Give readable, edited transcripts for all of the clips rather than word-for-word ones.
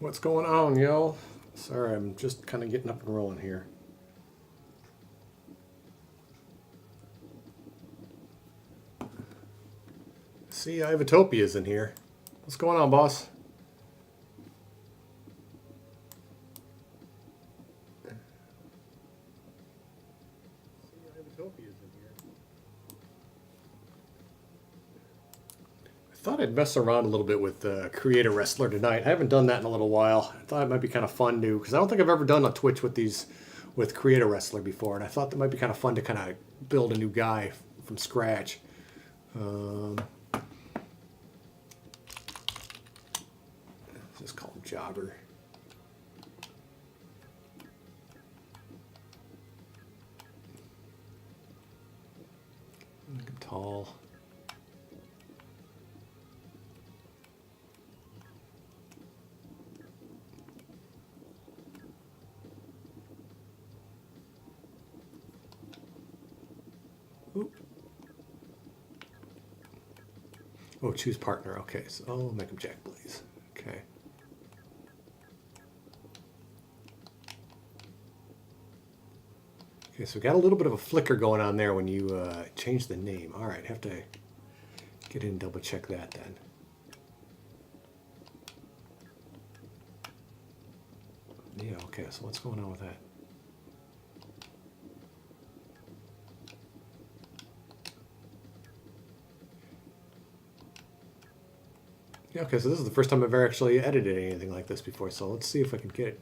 What's going on, yo? Sorry, I'm just kind of getting up and rolling here. See, Ivatopia's in here. What's going on, boss? I thought I'd mess around a little bit with Create a Wrestler tonight. I haven't done that in a little while. I thought it might be kind of fun to, because I don't think I've ever done a Twitch with Create a Wrestler before, and I thought that might be kind of fun to kind of build a new guy from scratch. Just call him Jobber. Make him tall. Ooh. Oh, choose partner. Okay, so I'll make him Jack Blaze. Okay. Okay, so we got a little bit of a flicker going on there when you change the name. All right, have to get in and double check that then. Yeah, okay, so what's going on with that? Yeah, okay, so this is the first time I've ever actually edited anything like this before, so let's see if I can get it.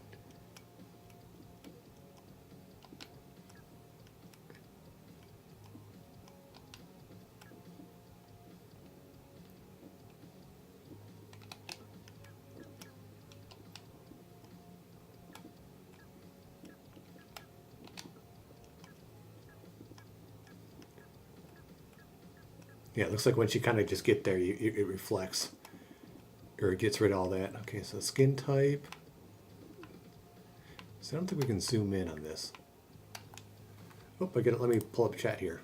Yeah, it looks like once you kind of just get there, it reflects. Or it gets rid of all that. Okay, so skin type. So I don't think we can zoom in on this. Oh, I get it. Let me pull up chat here.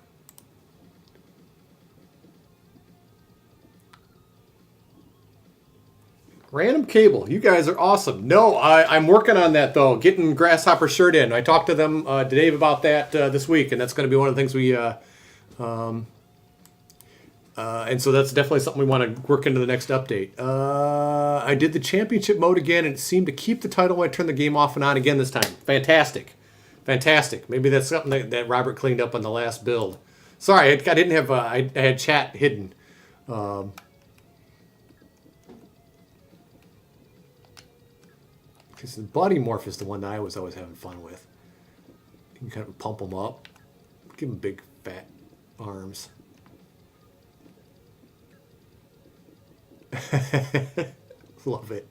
Random cable. You guys are awesome. No, I'm working on that, though. Getting Grasshopper shirt in. I talked to them, to Dave, about that this week, and that's going to be one of the things we... and so that's definitely something we want to work into the next update. I did the championship mode again, and it seemed to keep the title when I turned the game off and on again this time. Fantastic. Fantastic. Maybe that's something that Robert cleaned up on the last build. Sorry, I didn't have... I had chat hidden. Because the body morph is the one that I was always having fun with. You can kind of pump them up. Give them big, fat arms. Love it.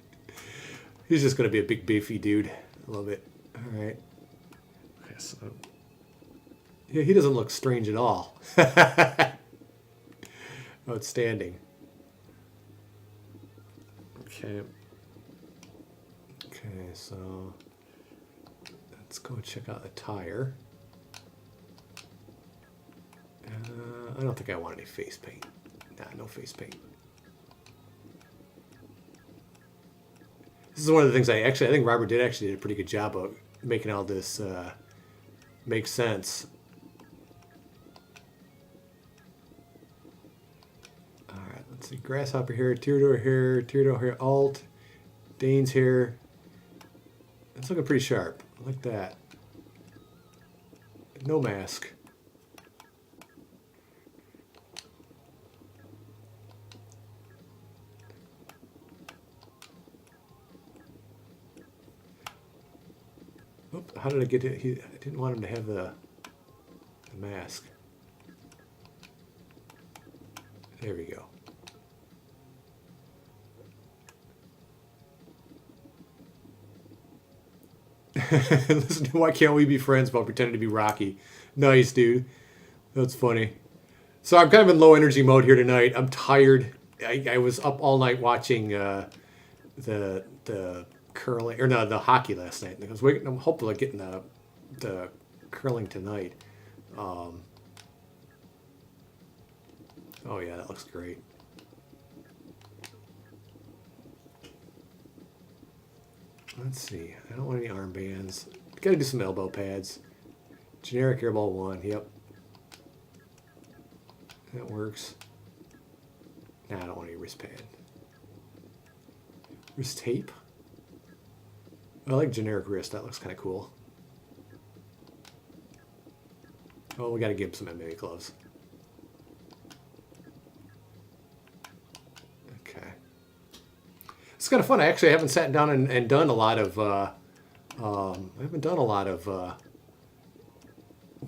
He's just going to be a big, beefy dude. Love it. All right. Okay, so, yeah, he doesn't look strange at all. Outstanding. Okay. Okay, so let's go check out the tire. I don't think I want any face paint. Nah, no face paint. This is one of the things I think Robert did a pretty good job of making all this make sense. All right, let's see. Grasshopper here, Tyrador here, Alt, Dane's here. It's looking pretty sharp. I like that. No mask. Oop, how did I get it? I didn't want him to have the mask. There we go. Listen to Why Can't We Be Friends while pretending to be Rocky. Nice, dude. That's funny. So I'm kind of in low energy mode here tonight. I'm tired. I was up all night watching the curling, or no, the hockey last night. And I'm hopefully getting the curling tonight. Oh yeah, that looks great. Let's see. I don't want any armbands. Got to do some elbow pads. Generic airball 1. Yep. That works. Nah, I don't want any wrist pad. Wrist tape. I like generic wrist. That looks kind of cool. Oh, we got to give him some MMA gloves. Okay. It's kind of fun. I actually haven't sat down and done a lot of. I haven't done a lot of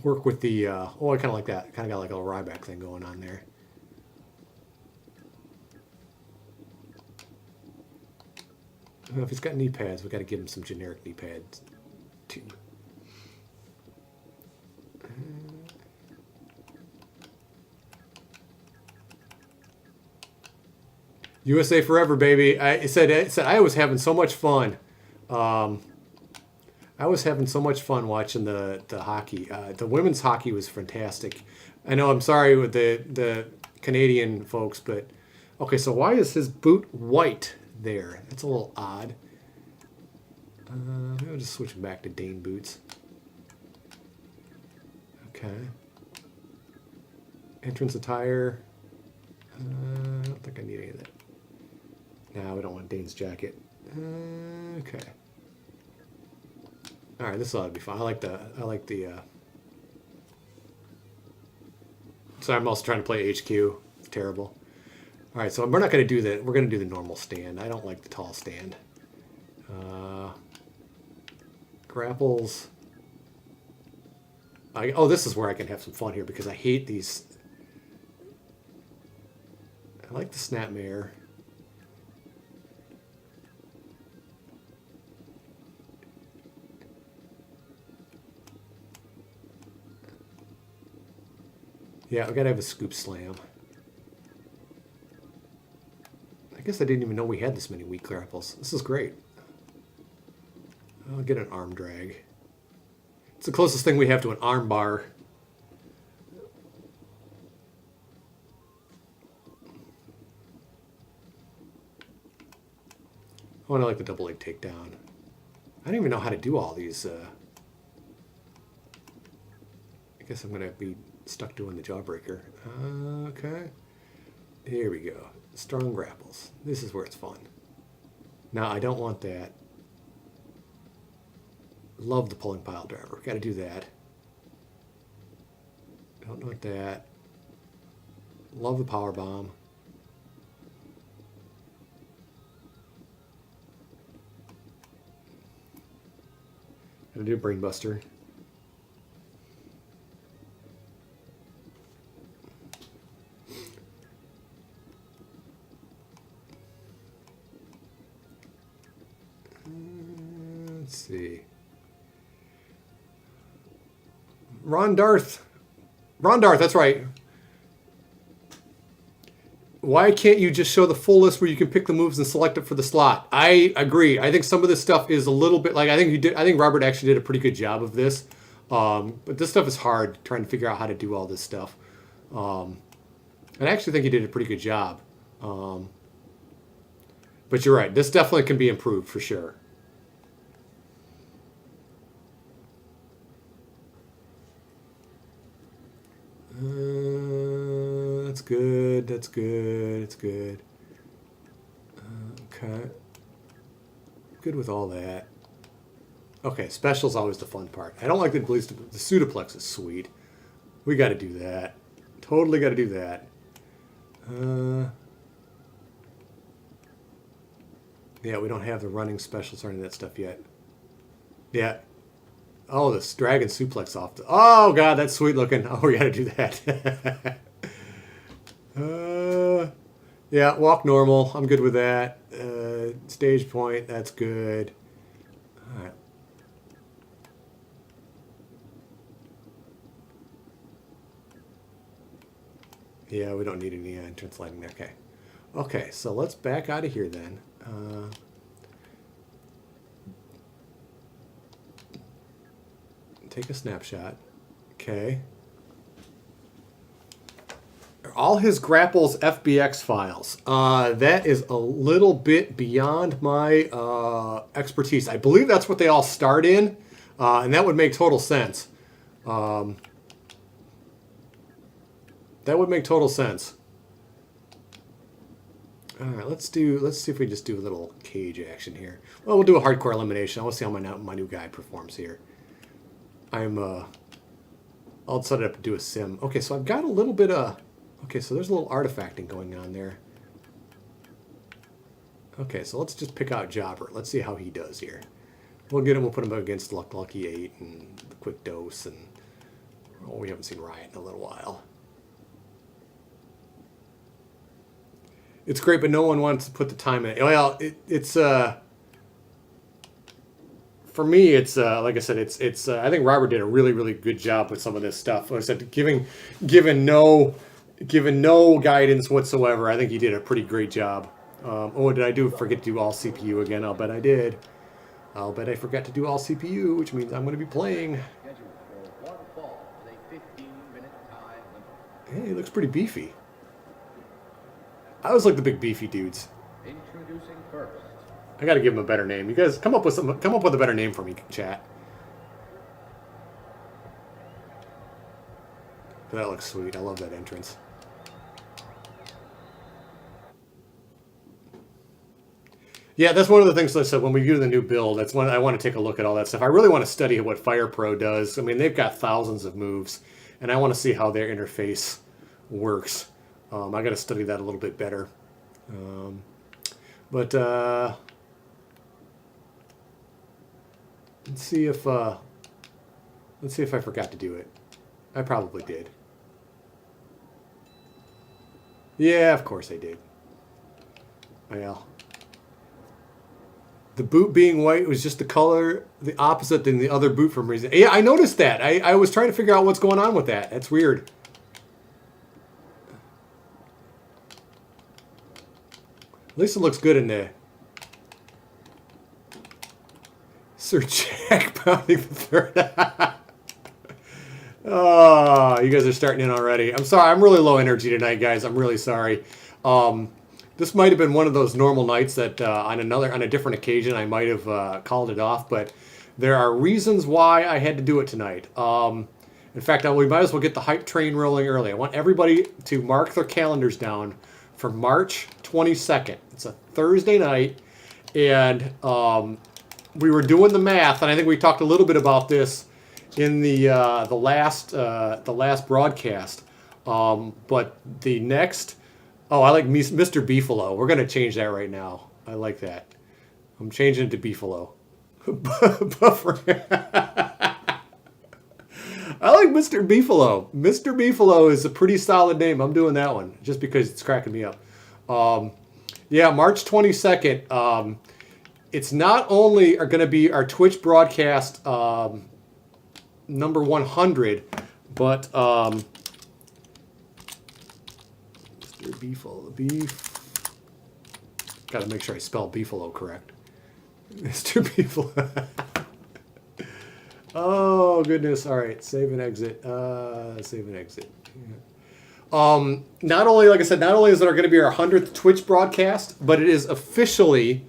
work with the. Oh, I kind of like that. Kind of got like a little Ryback thing going on there. If he's got knee pads, we got to give him some generic knee pads too. USA forever, baby. I said I was having so much fun. I was having so much fun watching the hockey. The women's hockey was fantastic. I know. I'm sorry with the Canadian folks, but okay. So why is his boot white there? That's a little odd. Maybe I'll just switch him back to Dane boots. Okay. Entrance attire. I don't think I need any of that. No, we don't want Dane's jacket. Okay. All right, this ought to be fun. I like the. So I'm also trying to play HQ. Terrible. All right, so we're not going to do that. We're going to do the normal stand. I don't like the tall stand. Grapples. Oh, this is where I can have some fun here because I hate these. I like the snapmare. Yeah, we got to have a scoop slam. I guess I didn't even know we had this many weak grapples. This is great. I'll get an arm drag. It's the closest thing we have to an arm bar. Oh, and I like the double leg takedown. I don't even know how to do all these. I guess I'm going to be stuck doing the jawbreaker. Okay. Here we go. Strong grapples. This is where it's fun. Now, I don't want that. Love the pulling pile driver. Got to do that. Don't want that. Love the power bomb. Got to do a brain buster. Let's see. Ron Darth, that's right. Why can't you just show the full list where you can pick the moves and select it for the slot? I agree. I think some of this stuff is a little bit like I think Robert actually did a pretty good job of this. But this stuff is hard trying to figure out how to do all this stuff. And I actually think he did a pretty good job. But you're right. This definitely can be improved for sure. That's good. That's good. It's good. Okay. Good with all that. Okay, special's always the fun part. I don't like the pseudoplex is sweet. We got to do that. Totally got to do that. Yeah, we don't have the running specials or any of that stuff yet. Yeah. Oh, this dragon suplex off the... Oh, God, that's sweet looking. Oh, we got to do that. Yeah, walk normal. I'm good with that. Stage point, that's good. All right. Yeah, we don't need any entrance lighting there. Okay. Okay, so let's back out of here then. Take a snapshot. Okay. All his grapples FBX files. That is a little bit beyond my expertise. I believe that's what they all start in, and that would make total sense. That would make total sense. All right, let's see if we just do a little cage action here. Well, we'll do a hardcore elimination. I want to see how my new guy performs here. I'll set it up to do a sim. Okay, so I've got a little bit of. Okay, so there's a little artifacting going on there. Okay, so let's just pick out Jobber. Let's see how he does here. We'll put him against Lucky 8 and the Quick Dose, and oh, we haven't seen Riot in a little while. It's great, but no one wants to put the time in it. Well, it's for me, it's like I said, it's I think Robert did a really, really good job with some of this stuff. Like I said, given no guidance whatsoever, I think he did a pretty great job. Oh, did I forget to do all CPU again? I'll bet I did. I'll bet I forgot to do all CPU, which means I'm going to be playing. Hey, he looks pretty beefy. I always like the big beefy dudes. Introducing first. I got to give him a better name. You guys come up with a better name for me, chat. That looks sweet. I love that entrance. Yeah, that's one of the things I said when we do the new build. That's when I want to take a look at all that stuff. I really want to study what Fire Pro does. I mean, they've got thousands of moves, and I want to see how their interface works. I got to study that a little bit better. But let's see if I forgot to do it. I probably did. Yeah, of course I did. Well, the boot being white was just the color, the opposite than the other boot from reason. Yeah, I noticed that. I was trying to figure out what's going on with that. That's weird. At least it looks good in there. Sir Jack pounding the third. Oh, you guys are starting in already. I'm sorry. I'm really low energy tonight, guys. I'm really sorry. This might have been one of those normal nights that on a different occasion I might have called it off, but there are reasons why I had to do it tonight. In fact, we might as well get the hype train rolling early. I want everybody to mark their calendars down for March 22nd. It's a Thursday night, and we were doing the math, and I think we talked a little bit about this in the last broadcast. But the next, I like Mr. Beefalo. We're gonna change that right now. I like that. I'm changing it to Beefalo. I like Mr. Beefalo. Mr. Beefalo is a pretty solid name. I'm doing that one just because it's cracking me up. Yeah, March 22nd. It's not only are going to be our Twitch broadcast number 100, but Mr. Beefalo, beef. Got to make sure I spell Beefalo correct. Mr. Beefalo. Oh goodness! All right, save and exit. Save and exit. Yeah. Not only, like I said, not only is it going to be our 100th Twitch broadcast, but it is officially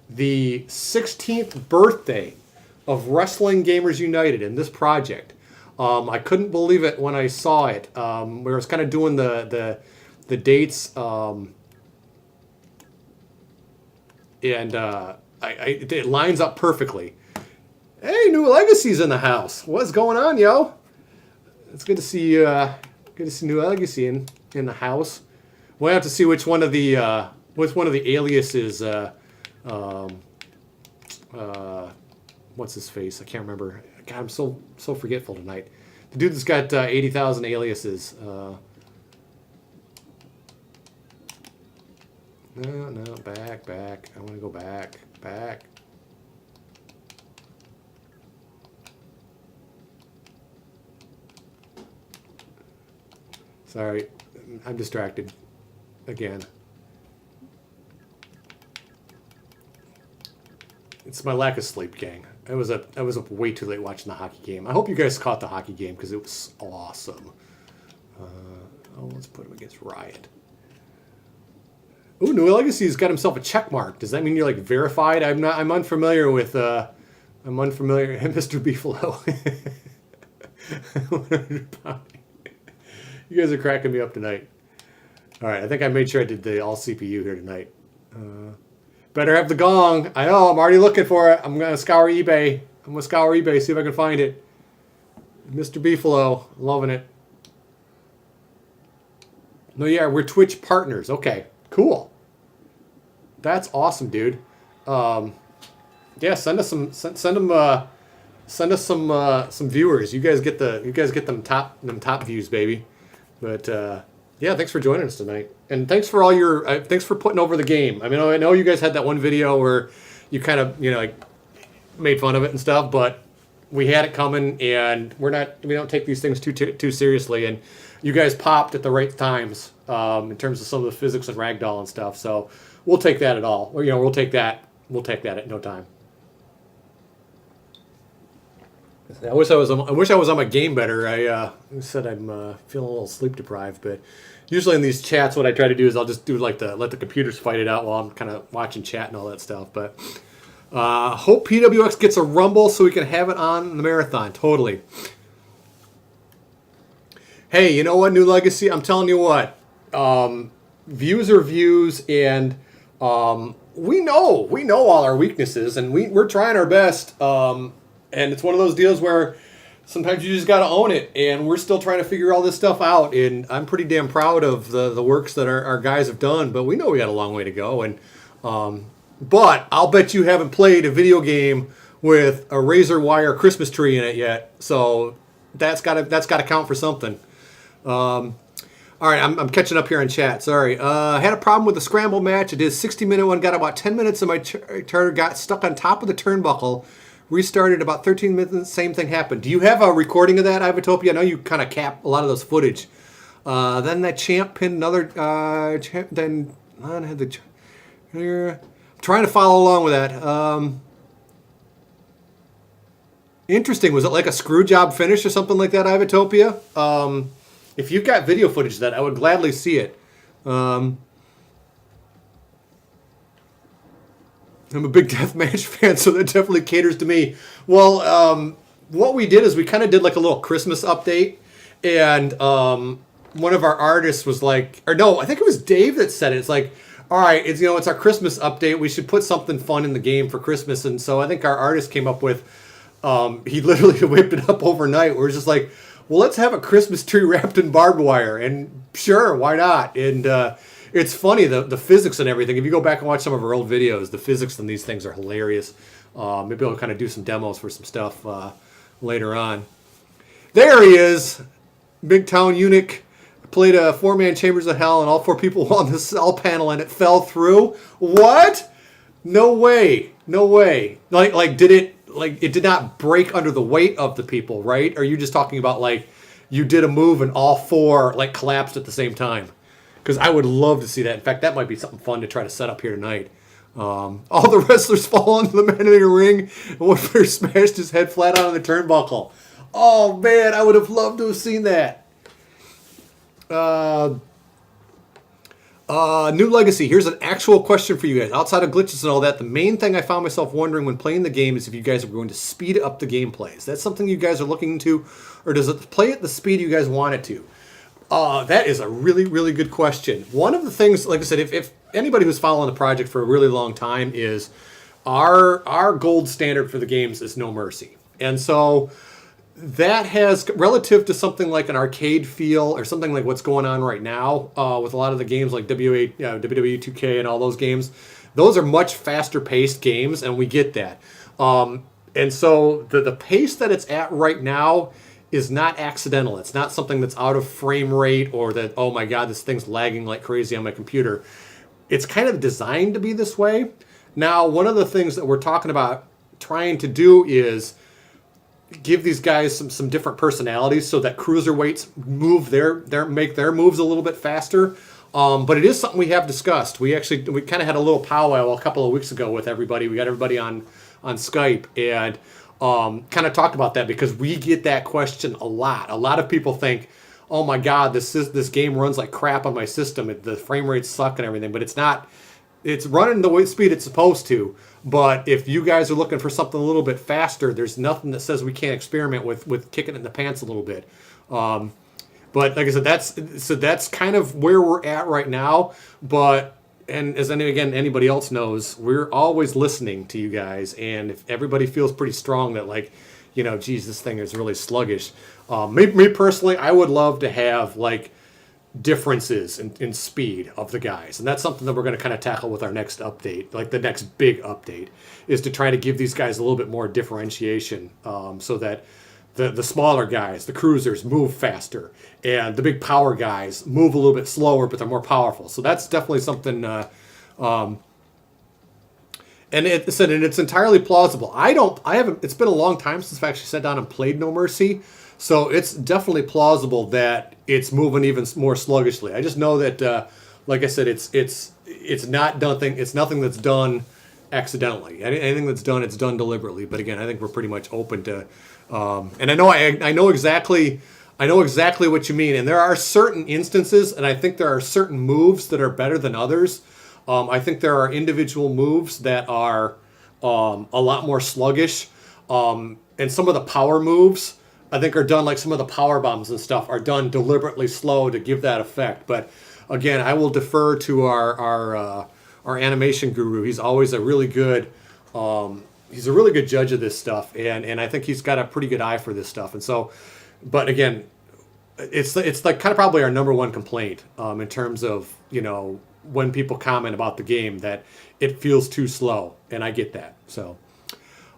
the 16th birthday of Wrestling Gamers United in this project. I couldn't believe it when I saw it. We were kind of doing the dates, and it lines up perfectly. Hey, New Legacy's in the house. What's going on, yo? It's good to see New Legacy in the house. We'll have to see which one of the aliases. What's his face? I can't remember. God, I'm so forgetful tonight. The dude that's got 80,000 aliases. No, back. I want to go back. Sorry, I'm distracted again. It's my lack of sleep, gang. I was up way too late watching the hockey game. I hope you guys caught the hockey game because it was awesome. Oh, let's put him against Riot. Ooh, New Legacy's got himself a check mark. Does that mean you're like verified? I'm unfamiliar with Mr. Beefalo. 100 pound. You guys are cracking me up tonight. All right, I think I made sure I did the all CPU here tonight. Better have the gong. I know, I'm already looking for it. I'm going to scour eBay. I'm going to scour eBay, see if I can find it. Mr. Beefalo, loving it. No, yeah, we're Twitch partners. Okay, cool. That's awesome, dude. Yeah, send us some viewers. You guys get them top views, baby. But yeah, thanks for joining us tonight, and thanks for all your thanks for putting over the game. I mean, I know you guys had that one video where you kind of like made fun of it and stuff, but we had it coming, and we don't take these things too seriously, and you guys popped at the right times in terms of some of the physics and ragdoll and stuff. So we'll take that at all. Or, we'll take that at no time. I wish I was on my game better. I said I'm feeling a little sleep deprived, but usually in these chats, what I try to do is I'll just do let the computers fight it out while I'm kind of watching chat and all that stuff. But hope PWX gets a rumble so we can have it on the marathon. Totally. Hey, you know what, New Legacy? I'm telling you what. Views are views, and we know all our weaknesses, and we're trying our best. And it's one of those deals where sometimes you just got to own it, and we're still trying to figure all this stuff out. And I'm pretty damn proud of the works that our guys have done, but we know we got a long way to go. And but I'll bet you haven't played a video game with a razor wire Christmas tree in it yet, so that's got to count for something. All right, I'm catching up here in chat. Sorry. I had a problem with the scramble match. I did a 60-minute one, got about 10 minutes of my turn, got stuck on top of the turnbuckle, restarted about 13 minutes, same thing happened. Do you have a recording of that, Ivatopia? I know you kind of cap a lot of those footage. Then that champ pinned another champ, then I had the here. Trying to follow along with that. Interesting. Was it like a screw job finish or something like that, Ivatopia? If you've got video footage of that, I would gladly see it. I'm a big deathmatch fan, so that definitely caters to me. Well, what we did is we kind of did like a little Christmas update, and one of our artists was like, or no, I think it was Dave that said it. It's like, all right, it's our Christmas update. We should put something fun in the game for Christmas, and so I think our artist came up with. He literally whipped it up overnight. We're just like, well, let's have a Christmas tree wrapped in barbed wire, and sure, why not? And it's funny, the physics and everything. If you go back and watch some of our old videos, the physics in these things are hilarious. Maybe I'll kind of do some demos for some stuff later on. There he is, Big Town Eunuch. Played a 4-man Chambers of Hell, and all 4 people on the cell panel, and it fell through. What? No way. No way. Like did it? Like it did not break under the weight of the people, right? Or are you just talking about like you did a move and all 4 like collapsed at the same time? Because I would love to see that. In fact, that might be something fun to try to set up here tonight. All the wrestlers fall into the man in the ring, and one player smashed his head flat out on the turnbuckle. Oh man, I would have loved to have seen that. New Legacy, here's an actual question for you guys. Outside of glitches and all that, the main thing I found myself wondering when playing the game is if you guys are going to speed up the gameplay. Is that something you guys are looking into, or does it play at the speed you guys want it to? That is a really, really good question. One of the things, like I said, if anybody who's following the project for a really long time is our gold standard for the games is no mercy. And so that has, relative to something like an arcade feel or something like what's going on right now with a lot of the games like WWE 2K and all those games, those are much faster paced games, and we get that. And so the pace that it's at right now is not accidental. It's not something that's out of frame rate or that, oh my God, this thing's lagging like crazy on my computer. It's kind of designed to be this way. Now, one of the things that we're talking about trying to do is give these guys some different personalities so that cruiserweights make their moves a little bit faster. But it is something we have discussed. We kind of had a little powwow a couple of weeks ago with everybody. We got everybody on Skype and kind of talked about that because we get that question a lot. A lot of people think, oh my God, this game runs like crap on my system. The frame rates suck and everything, but it's not. It's running the way speed it's supposed to. But if you guys are looking for something a little bit faster, there's nothing that says we can't experiment with kicking it in the pants a little bit. But like I said, that's kind of where we're at right now. But and as anybody else knows, we're always listening to you guys. And if everybody feels pretty strong that like, geez, this thing is really sluggish. Me personally, I would love to have like differences in speed of the guys, and that's something that we're going to kind of tackle with our next update. Like the next big update is to try to give these guys a little bit more differentiation, so that the smaller guys, the cruisers, move faster, and the big power guys move a little bit slower, but they're more powerful. So that's definitely something. And it's entirely plausible. I haven't. It's been a long time since I've actually sat down and played No Mercy. So it's definitely plausible that it's moving even more sluggishly. I just know that, like I said, it's not nothing. It's nothing that's done accidentally. Anything that's done, it's done deliberately. But again, I think we're pretty much open to. And I know exactly what you mean. And there are certain instances, and I think there are certain moves that are better than others. I think there are individual moves that are a lot more sluggish, and some of the power moves, I think, are done, like some of the power bombs and stuff are done deliberately slow to give that effect. But again, I will defer to our animation guru. He's always a really good judge of this stuff, and I think he's got a pretty good eye for this stuff. And so, but again, it's like kind of probably our number one complaint, in terms of when people comment about the game, that it feels too slow, and I get that. So.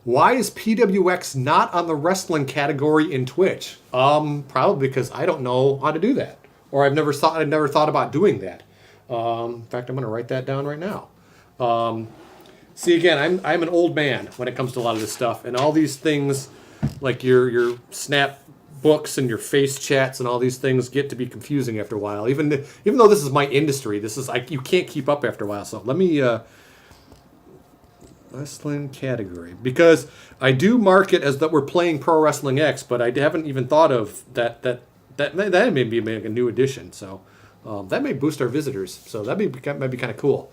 Why is PWX not on the wrestling category in Twitch? Probably because I don't know how to do that, or I've never thought about doing that. In fact, I'm going to write that down right now. See, again, I'm an old man when it comes to a lot of this stuff, and all these things, like your snap books and your face chats and all these things, get to be confusing after a while. Even though this is my industry, you can't keep up after a while. So let me. Wrestling category, because I do mark it as that we're playing Pro Wrestling X, but I haven't even thought of that may be a new addition. So that may boost our visitors. So that might be kind of cool.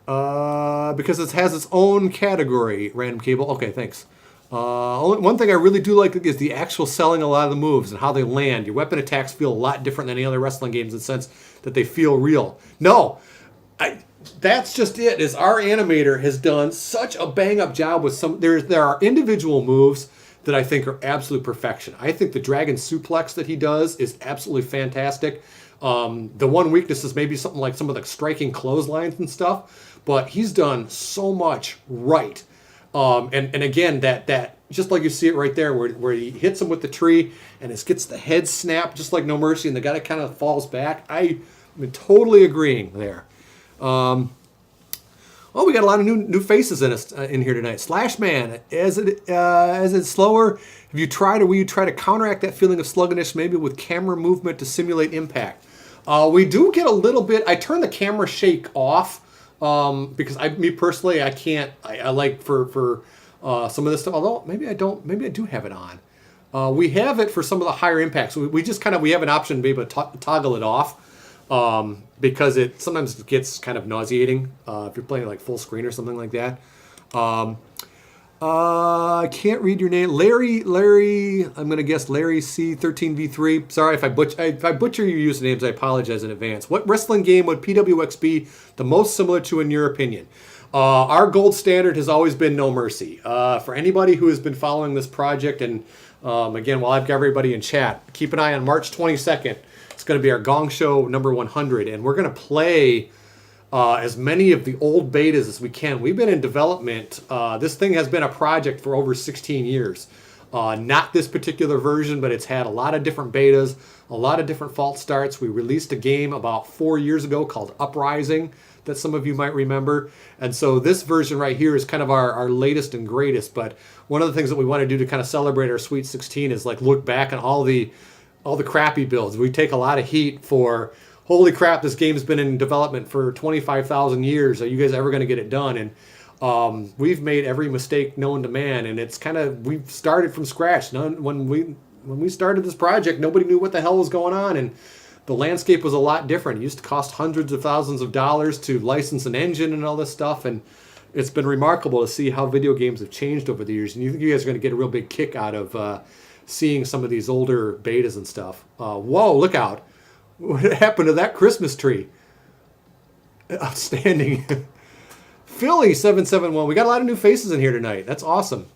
Because it has its own category, Random Cable. Okay, thanks. One thing I really do like is the actual selling a lot of the moves and how they land. Your weapon attacks feel a lot different than any other wrestling games in the sense that they feel real. No, that's just it. Is our animator has done such a bang up job with some. There are individual moves that I think are absolute perfection. I think the dragon suplex that he does is absolutely fantastic. The one weakness is maybe something like some of the striking clotheslines and stuff, but he's done so much right. And again, that just like you see it right there, where he hits him with the tree and it gets the head snap just like No Mercy, and the guy kind of falls back. I'm totally agreeing there. We got a lot of new faces in here tonight. Slashman, as it's slower, will you try to counteract that feeling of sluggishness maybe with camera movement to simulate impact? We do get a little bit. I turn the camera shake off because me personally, I can't. I like for some of this stuff. Although maybe I don't. Maybe I do have it on. We have it for some of the higher impacts. We just we have an option to be able to toggle it off. Because it sometimes gets kind of nauseating if you're playing like full screen or something like that. I can't read your name, Larry. I'm gonna guess Larry C13V3. Sorry if I butcher your usernames. I apologize in advance. What wrestling game would PWX be the most similar to in your opinion? Our gold standard has always been No Mercy. For anybody who has been following this project, and again, while I've got everybody in chat, keep an eye on March 22nd. It's going to be our Gong Show number 100, and we're going to play as many of the old betas as we can. We've been in development. This thing has been a project for over 16 years. Not this particular version, but it's had a lot of different betas, a lot of different false starts. We released a game about 4 years ago called Uprising that some of you might remember. And so this version right here is kind of our latest and greatest. But one of the things that we want to do to kind of celebrate our Sweet 16 is like look back on all the crappy builds. We take a lot of heat for, holy crap, this game's been in development for 25,000 years. Are you guys ever going to get it done? And we've made every mistake known to man, and it's we've started from scratch. when we started this project, nobody knew what the hell was going on, and the landscape was a lot different. It used to cost hundreds of thousands of dollars to license an engine and all this stuff, and it's been remarkable to see how video games have changed over the years. And you think you guys are going to get a real big kick out of seeing some of these older betas and stuff. Whoa, look out. What happened to that Christmas tree? Outstanding. Philly 771. We got a lot of new faces in here tonight. That's awesome.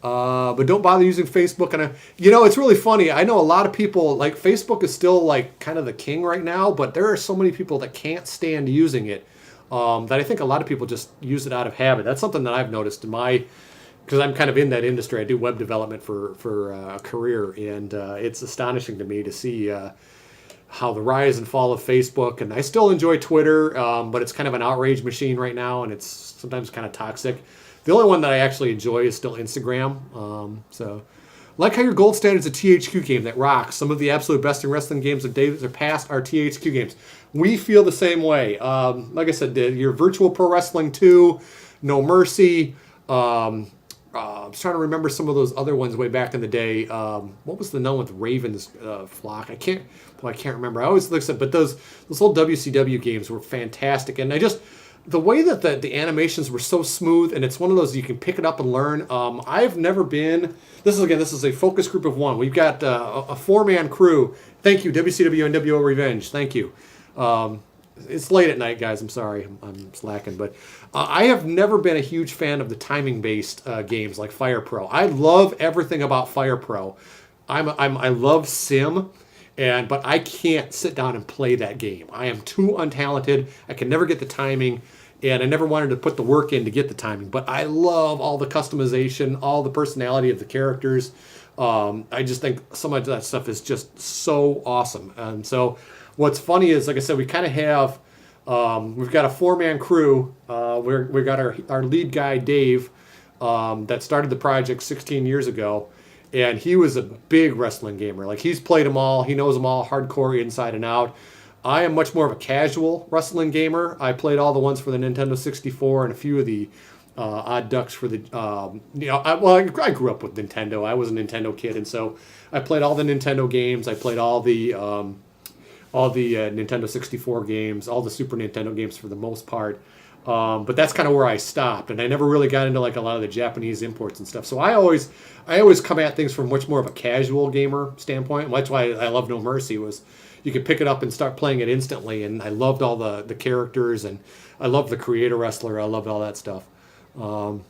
But don't bother using Facebook. And it's really funny. I know a lot of people, like, Facebook is still like kind of the king right now, but there are so many people that can't stand using it that I think a lot of people just use it out of habit. That's something that I've noticed in because I'm kind of in that industry. I do web development for a career, and it's astonishing to me to see how the rise and fall of Facebook, and I still enjoy Twitter, but it's kind of an outrage machine right now, and it's sometimes kind of toxic. The only one that I actually enjoy is still Instagram. So, like how your gold standard is a THQ game that rocks. Some of the absolute best in wrestling games of days are past are THQ games. We feel the same way. Like I said, your Virtual Pro Wrestling 2, No Mercy. I was trying to remember some of those other ones way back in the day. What was the one with Raven's Flock? I can't remember. I always look at, but those old WCW games were fantastic, and the way that the animations were so smooth, and it's one of those you can pick it up and learn. I've never been. This is a focus group of one. We've got a 4-man crew. Thank you, WCW NWO Revenge. Thank you. It's late at night, guys. I'm sorry. I'm slacking, but I have never been a huge fan of the timing-based games like Fire Pro. I love everything about Fire Pro. I love Sim, but I can't sit down and play that game. I am too untalented. I can never get the timing, and I never wanted to put the work in to get the timing. But I love all the customization, all the personality of the characters. I just think some of that stuff is just so awesome. And so what's funny is, like I said, we kind of have, we've got a 4-man crew. We've got our lead guy, Dave, that started the project 16 years ago. And he was a big wrestling gamer. Like, he's played them all. He knows them all hardcore inside and out. I am much more of a casual wrestling gamer. I played all the ones for the Nintendo 64 and a few of the odd ducks for the, I grew up with Nintendo. I was a Nintendo kid, and so I played all the Nintendo games. I played all the Nintendo 64 games, all the Super Nintendo games for the most part. But that's kind of where I stopped, and I never really got into like a lot of the Japanese imports and stuff. So I always come at things from much more of a casual gamer standpoint. And that's why I love No Mercy, was you could pick it up and start playing it instantly. And I loved all the characters, and I loved the creator wrestler. I loved all that stuff. Man,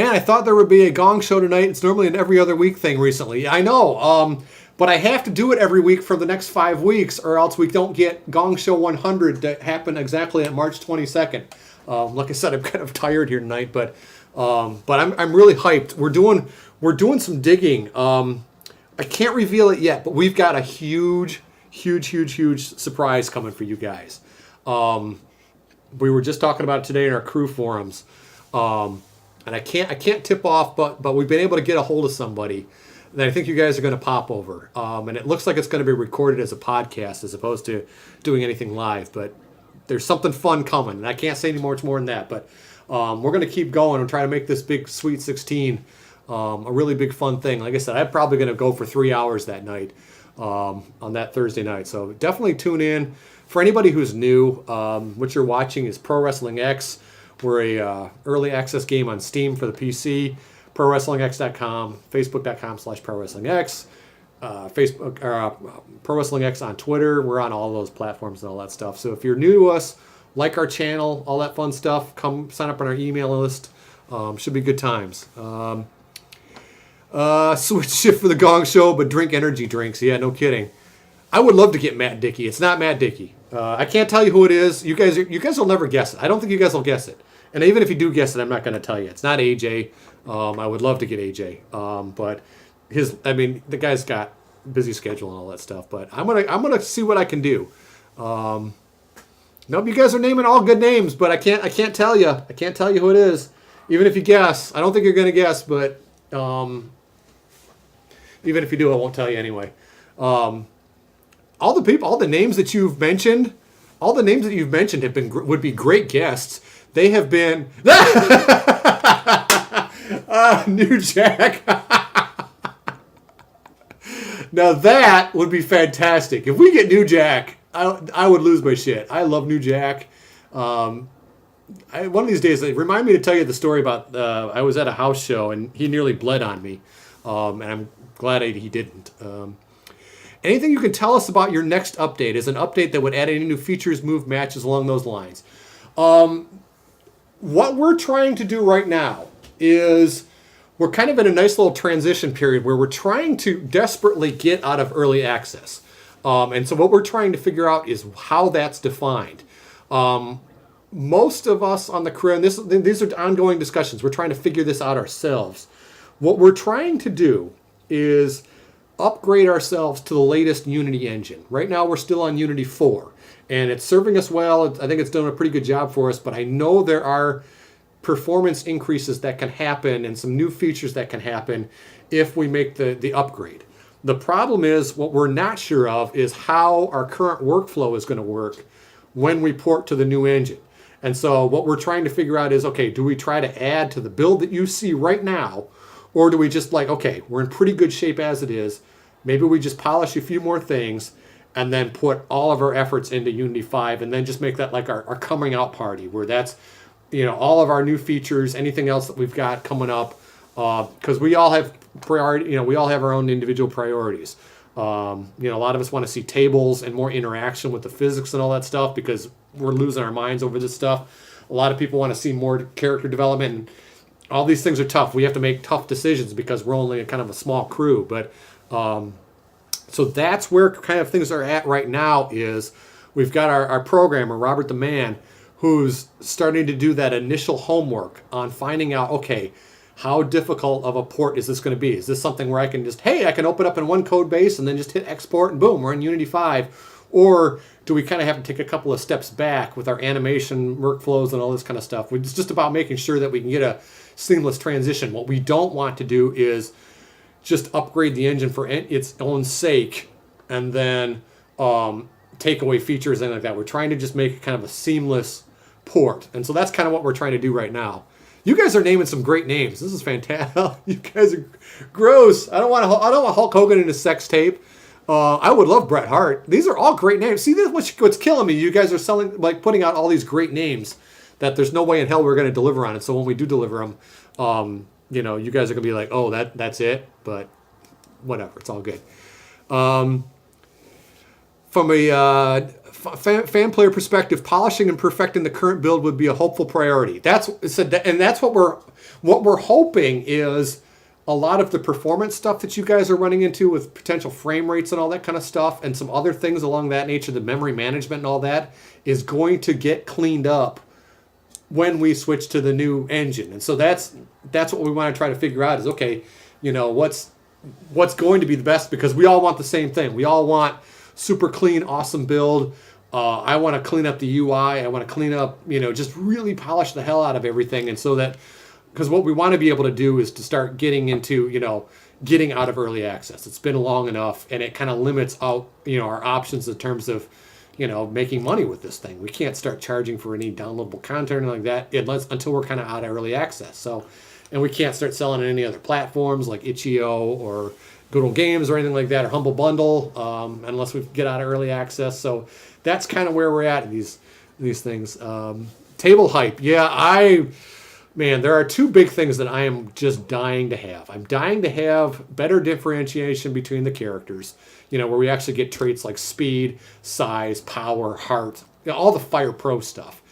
I thought there would be a Gong show tonight. It's normally an every other week thing recently. I know. But I have to do it every week for the next 5 weeks, or else we don't get Gong Show 100 to happen exactly on March 22nd. Like I said, I'm kind of tired here tonight, but I'm really hyped. We're doing some digging. I can't reveal it yet, but we've got a huge surprise coming for you guys. We were just talking about it today in our crew forums, and I can't tip off, but we've been able to get a hold of somebody that I think you guys are going to pop over. And it looks like it's going to be recorded as a podcast as opposed to doing anything live. But there's something fun coming, and I can't say any more than that. But we're going to keep going and try to make this big Sweet 16 a really big fun thing. Like I said, I'm probably going to go for 3 hours that night on that Thursday night. So definitely tune in. For anybody who's new, what you're watching is Pro Wrestling X. We're a early access game on Steam for the PC. ProWrestlingX.com, Facebook.com/ProWrestlingX, Facebook, Pro Wrestling X on Twitter. We're on all those platforms and all that stuff. So if you're new to us, like our channel, all that fun stuff, come sign up on our email list. Should be good times. Switch shift for the Gong Show, but drink energy drinks. Yeah, no kidding. I would love to get Matt Dickey. It's not Matt Dickey. I can't tell you who it is. You guys will never guess it. I don't think you guys will guess it. And even if you do guess it, I'm not going to tell you. It's not AJ. I would love to get AJ, but the guy's got busy schedule and all that stuff. But I'm gonna see what I can do. Nope, you guys are naming all good names, but I can't tell you. I can't tell you who it is, even if you guess. I don't think you're gonna guess, but even if you do, I won't tell you anyway. All the names that you've mentioned, would be great guests. They have been. New Jack. Now that would be fantastic. If we get New Jack, I would lose my shit. I love New Jack. One of these days, remind me to tell you the story about I was at a house show and he nearly bled on me, and I'm glad he didn't. Anything you can tell us about your next update is an update that would add any new features, move matches along those lines. What we're trying to do right now is we're kind of in a nice little transition period where we're trying to desperately get out of early access. And so what we're trying to figure out is how that's defined. Most of us on the crew, and these are ongoing discussions, we're trying to figure this out ourselves. What we're trying to do is upgrade ourselves to the latest Unity engine. Right now we're still on Unity 4, and it's serving us well. I think it's done a pretty good job for us, but I know there are performance increases that can happen and some new features that can happen if we make the upgrade. The problem is what we're not sure of is how our current workflow is going to work when we port to the new engine. And so what we're trying to figure out is, okay, do we try to add to the build that you see right now, or do we just okay, we're in pretty good shape as it is. Maybe we just polish a few more things and then put all of our efforts into Unity 5 and then just make that like our coming out party where that's, all of our new features, anything else that we've got coming up, because we all have priority, we all have our own individual priorities. A lot of us want to see tables and more interaction with the physics and all that stuff because we're losing our minds over this stuff. A lot of people want to see more character development, and all these things are tough. We have to make tough decisions because we're only kind of a small crew. But so that's where kind of things are at right now is we've got our programmer, Robert the Man, who's starting to do that initial homework on finding out, okay, how difficult of a port is this going to be? Is this something where I can I can open up in one code base and then just hit export and boom, we're in Unity 5? Or do we kind of have to take a couple of steps back with our animation workflows and all this kind of stuff? It's just about making sure that we can get a seamless transition. What we don't want to do is just upgrade the engine for its own sake and then take away features and like that. We're trying to just make kind of a seamless port. And so that's kind of what we're trying to do right now. You guys are naming some great names. This is fantastic. You guys are gross. I don't want Hulk Hogan in a sex tape. I would love Bret Hart. These are all great names. See, this is what's killing me. You guys are putting out all these great names that there's no way in hell we're going to deliver on it. So when we do deliver them, you guys are going to be like, oh, that's it. But whatever, it's all good. From a fan player perspective, polishing and perfecting the current build would be a hopeful priority. That's what we're hoping is a lot of the performance stuff that you guys are running into with potential frame rates and all that kind of stuff, and some other things along that nature, the memory management and all that, is going to get cleaned up when we switch to the new engine. And so that's what we want to try to figure out is, okay, what's going to be the best, because we all want the same thing. We all want super clean, awesome build. I want to clean up the UI. I want to clean up, just really polish the hell out of everything. And so that, because what we want to be able to do is to start getting into, getting out of early access. It's been long enough, and it kind of limits out, our options in terms of, making money with this thing. We can't start charging for any downloadable content like that until we're kind of out of early access. So, and we can't start selling on any other platforms like Itch.io or Good Old Games or anything like that, or Humble Bundle, unless we get out of early access. So that's kind of where we're at in these things. Table hype. Yeah, there are two big things that I am just dying to have. I'm dying to have better differentiation between the characters, where we actually get traits like speed, size, power, heart, all the Fire Pro stuff.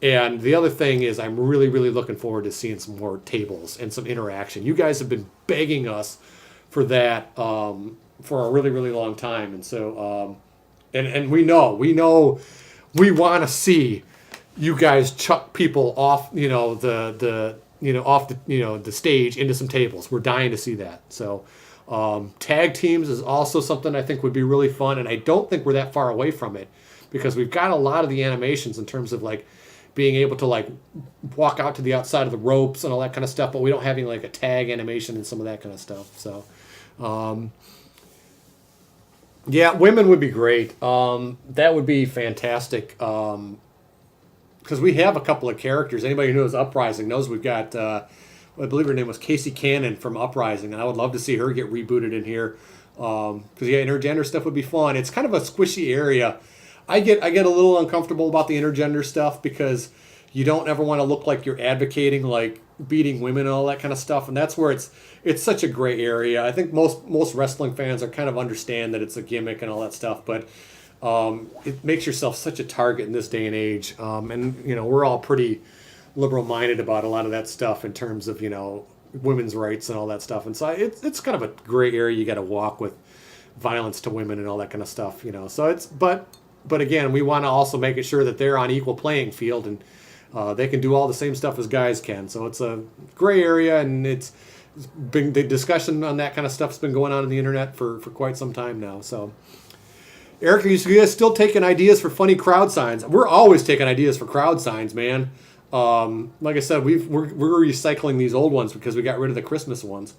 And the other thing is I'm really, really looking forward to seeing some more tables and some interaction. You guys have been begging us for that for a really, really long time. And so, and we know we want to see you guys chuck people off, the stage into some tables. We're dying to see that. So tag teams is also something I think would be really fun. And I don't think we're that far away from it because we've got a lot of the animations in terms of being able to walk out to the outside of the ropes and all that kind of stuff, but we don't have any a tag animation and some of that kind of stuff. So, yeah, women would be great. That would be fantastic. Because we have a couple of characters. Anybody who knows Uprising knows we've got, I believe her name was Casey Cannon from Uprising, and I would love to see her get rebooted in here. Because yeah, intergender stuff would be fun. It's kind of a squishy area. I get a little uncomfortable about the intergender stuff because you don't ever want to look like you're advocating like beating women and all that kind of stuff, and that's where it's such a gray area. I think most wrestling fans are kind of understand that it's a gimmick and all that stuff, but it makes yourself such a target in this day and age. And we're all pretty liberal minded about a lot of that stuff in terms of women's rights and all that stuff, and so it's kind of a gray area you got to walk with violence to women and all that kind of stuff. So it's but again, we want to also make it sure that they're on equal playing field and they can do all the same stuff as guys can. So it's a gray area, and it's been the discussion on that kind of stuff's been going on the internet for quite some time now. So, Eric, are you guys still taking ideas for funny crowd signs? We're always taking ideas for crowd signs, man. Like I said, we're recycling these old ones because we got rid of the Christmas ones.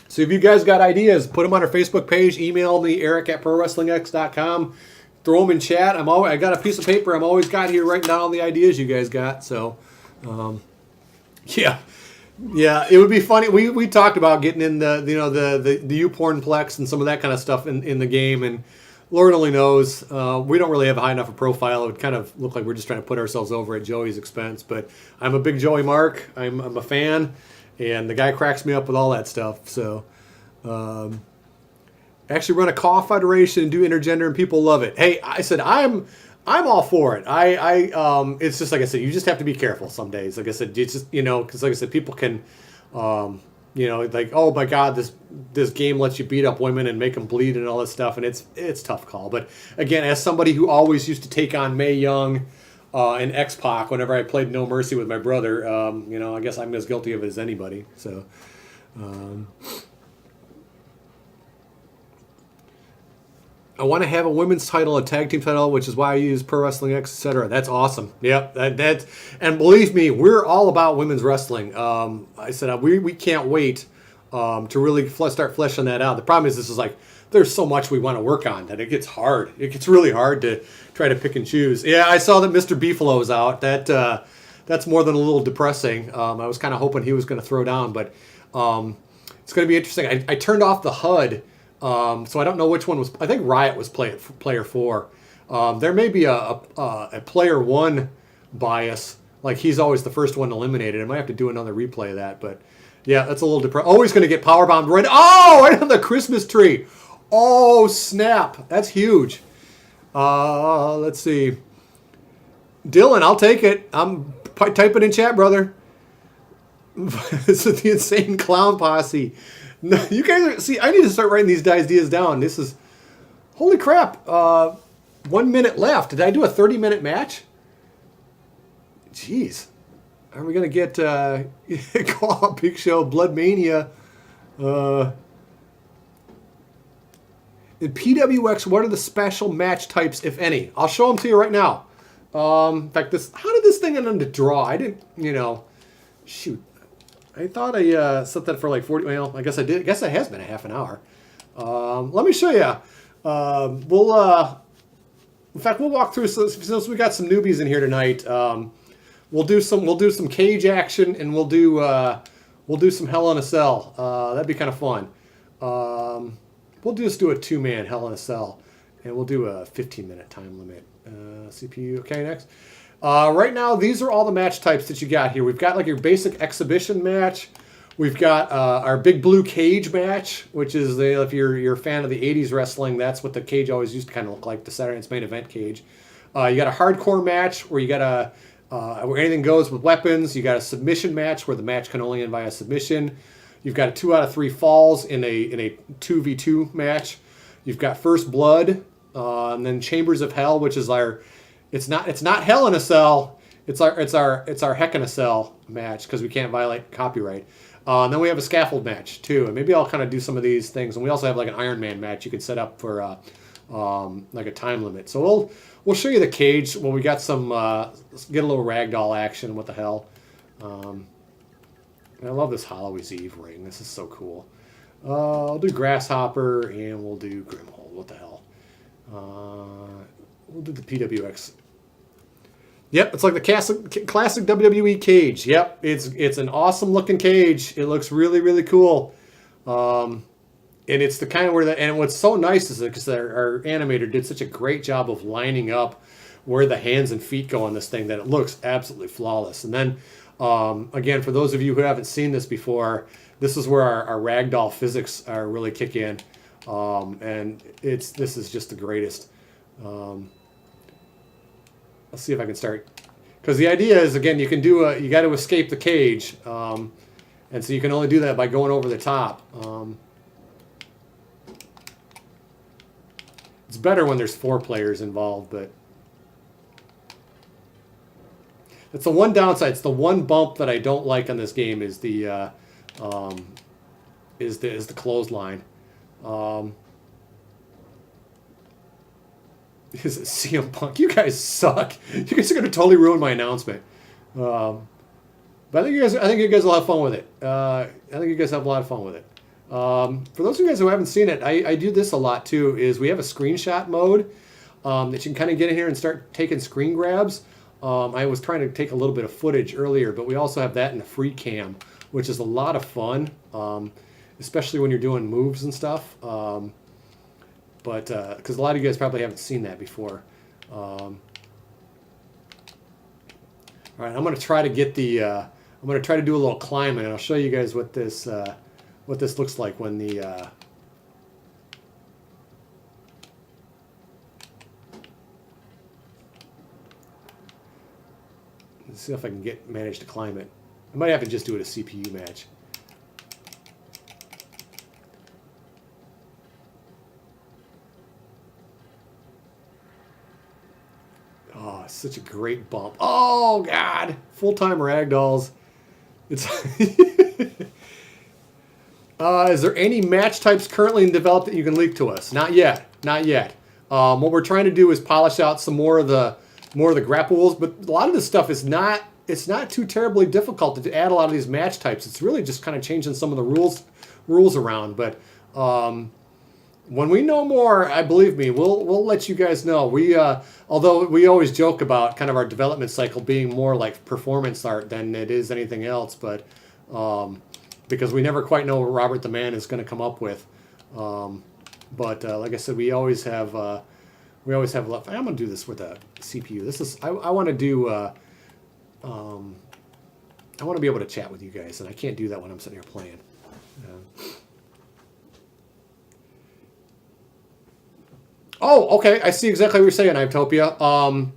So if you guys got ideas, put them on our Facebook page. Email me, eric@prowrestlingx.com. Throw them in chat. I got a piece of paper I'm always got here writing down all the ideas you guys got. So, yeah, it would be funny. We talked about getting in the U-pornplex and some of that kind of stuff in the game, and Lord only knows we don't really have a high enough a profile. It would kind of look like we're just trying to put ourselves over at Joey's expense. But I'm a big Joey Mark. I'm a fan, and the guy cracks me up with all that stuff. So. Actually run a call federation and do intergender, and people love it. Hey, I said I'm all for it. It's just like I said, you just have to be careful some days. Like I said, you just because like I said, people can like, oh my God, this game lets you beat up women and make them bleed and all this stuff, and it's tough call. But again, as somebody who always used to take on Mae Young and X-Pac whenever I played No Mercy with my brother, I guess I'm as guilty of it as anybody. So. I want to have a women's title, a tag team title, which is why I use Pro Wrestling X, etc. That's awesome. Yep, that's and believe me, we're all about women's wrestling. I said we can't wait to really start fleshing that out. The problem is this is like there's so much we want to work on that it gets hard. It gets really hard to try to pick and choose. Yeah, I saw that Mr. Beefalo is out. That's more than a little depressing. I was kind of hoping he was going to throw down, but it's going to be interesting. I turned off the HUD. So I don't know which one was. I think Riot was player 4. There may be a player 1 bias, like he's always the first one eliminated. I might have to do another replay of that, but yeah, that's a little depressing. Always going to get powerbombed right on the Christmas tree. Oh snap, that's huge. Let's see, Dylan, I'll take it. I'm typing in chat, brother. This is the Insane Clown Posse. No, you guys I need to start writing these ideas down. This is, holy crap, 1 minute left. Did I do a 30-minute match? Jeez. Are we going to get call out Big Show, Blood Mania? In PWX, what are the special match types, if any? I'll show them to you right now. In fact, how did this thing end up to draw? I didn't, shoot. I thought I set that for like 40. Well, I guess I did. I guess it has been a half an hour. Let me show you. In fact, we'll walk through since we got some newbies in here tonight. We'll do some cage action, and we'll do some Hell in a Cell. That'd be kind of fun. We'll just do a 2-man Hell in a Cell, and we'll do a 15-minute time limit. CPU. Okay, next. Right now, these are all the match types that you got here. We've got like your basic exhibition match. We've got our big blue cage match, which is if you're a fan of the 80s wrestling, that's what the cage always used to kind of look like, the Saturday Night's Main Event cage. You got a hardcore match where you got where anything goes with weapons. You got a submission match where the match can only end by a submission. You've got a 2 out of 3 falls in a 2v2 match. You've got First Blood, and then Chambers of Hell, which is it's not Hell in a Cell. It's our Heck in a Cell match because we can't violate copyright. And then we have a scaffold match too, and maybe I'll kind of do some of these things. And we also have like an Iron Man match you can set up for like a time limit. So we'll show you the cage. Well, we got some get a little ragdoll action. What the hell? I love this Halloween's Eve ring. This is so cool. I'll do Grasshopper and we'll do Grimhold. What the hell? We'll do the PWX. Yep, it's like the classic WWE cage. Yep, it's an awesome looking cage. It looks really really cool, and it's the kind of and what's so nice is because our animator did such a great job of lining up where the hands and feet go on this thing that it looks absolutely flawless. And then again, for those of you who haven't seen this before, this is where our ragdoll physics are really kick in, and this is just the greatest. Let's see if I can start, because the idea is, again, you got to escape the cage, and so you can only do that by going over the top. It's better when there's 4 players involved, but that's the one downside. It's the one bump that I don't like on this game is the clothesline. Is it CM Punk? You guys suck. You guys are going to totally ruin my announcement. But I think you guys will have fun with it. I think you guys have a lot of fun with it. For those of you guys who haven't seen it, I do this a lot too. Is we have a screenshot mode that you can kind of get in here and start taking screen grabs. I was trying to take a little bit of footage earlier, but we also have that in the free cam, which is a lot of fun, especially when you're doing moves and stuff. But because a lot of you guys probably haven't seen that before. All right, I'm going to try to get I'm going to try to do a little climbing, and I'll show you guys what this looks like when the let's see if I can manage to climb it. I might have to just do it a CPU match. Oh, such a great bump. Oh, God. Full-time ragdolls. It's is there any match types currently in develop that you can leak to us? Not yet. Not yet. What we're trying to do is polish out some more of the grapples, but a lot of this stuff is not too terribly difficult to add a lot of these match types. It's really just kind of changing some of the rules around. But when we know more, I believe me, we'll let you guys know. We although we always joke about kind of our development cycle being more like performance art than it is anything else, but because we never quite know what Robert the Man is going to come up with. But like I said, we always have left. I'm going to do this with a CPU. This is I want to do. I want to be able to chat with you guys, and I can't do that when I'm sitting here playing. Oh, okay. I see exactly what you're saying, Iptopia.